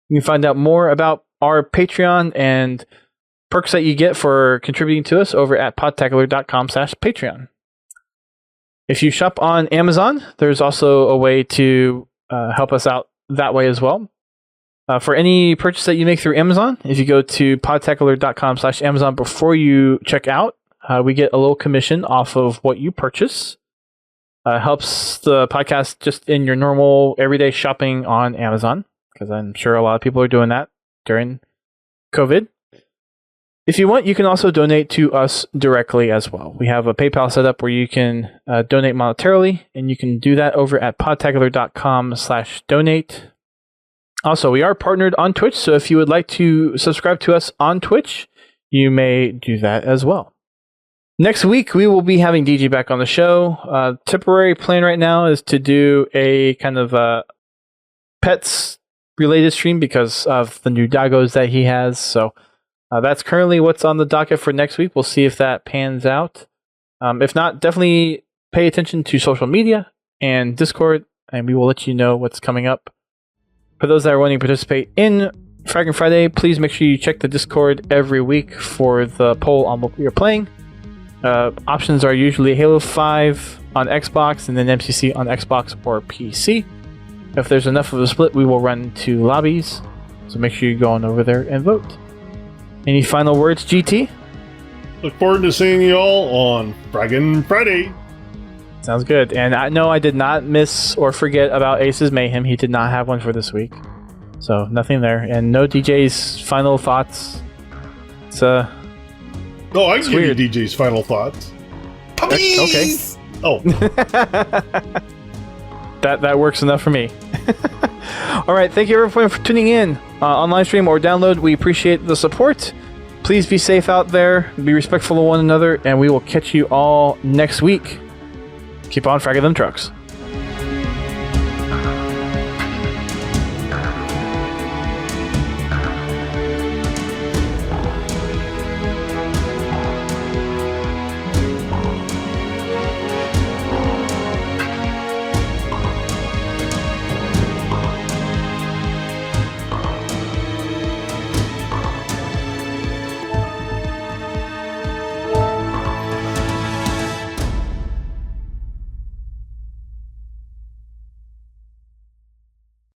You can find out more about our Patreon and perks that you get for contributing to us over at podtacular.com/Patreon. If you shop on Amazon, there's also a way to help us out that way as well. For any purchase that you make through Amazon, if you go to podtacular.com/Amazon before you check out, we get a little commission off of what you purchase. Helps the podcast just in your normal everyday shopping on Amazon, because I'm sure a lot of people are doing that during COVID. If you want, you can also donate to us directly as well. We have a PayPal set up where you can donate monetarily, and you can do that over at podtacular.com/donate. Also, we are partnered on Twitch, so if you would like to subscribe to us on Twitch, you may do that as well. Next week, we will be having DJ back on the show. Temporary plan right now is to do a kind of pets-related stream because of the new doggos that he has. So that's currently what's on the docket for next week. We'll see if that pans out. If not, definitely pay attention to social media and Discord, and we will let you know what's coming up. For those that are wanting to participate in Fragging Friday, please make sure you check the Discord every week for the poll on what we are playing. Options are usually Halo 5 on Xbox and then MCC on Xbox or PC. If there's enough of a split, we will run 2 lobbies. So make sure you go on over there and vote. Any final words, GT? Look forward to seeing you all on Fraggin' Friday. Sounds good. And I know I did not miss or forget about Ace's Mayhem. He did not have one for this week. So nothing there. And no DJ's final thoughts. It's Oh, I can give you DJ's final thoughts. Puppies! Okay. Oh. that works enough for me. All right. Thank you everyone for tuning in on live stream or download. We appreciate the support. Please be safe out there. Be respectful of one another. And we will catch you all next week. Keep on fragging them trucks.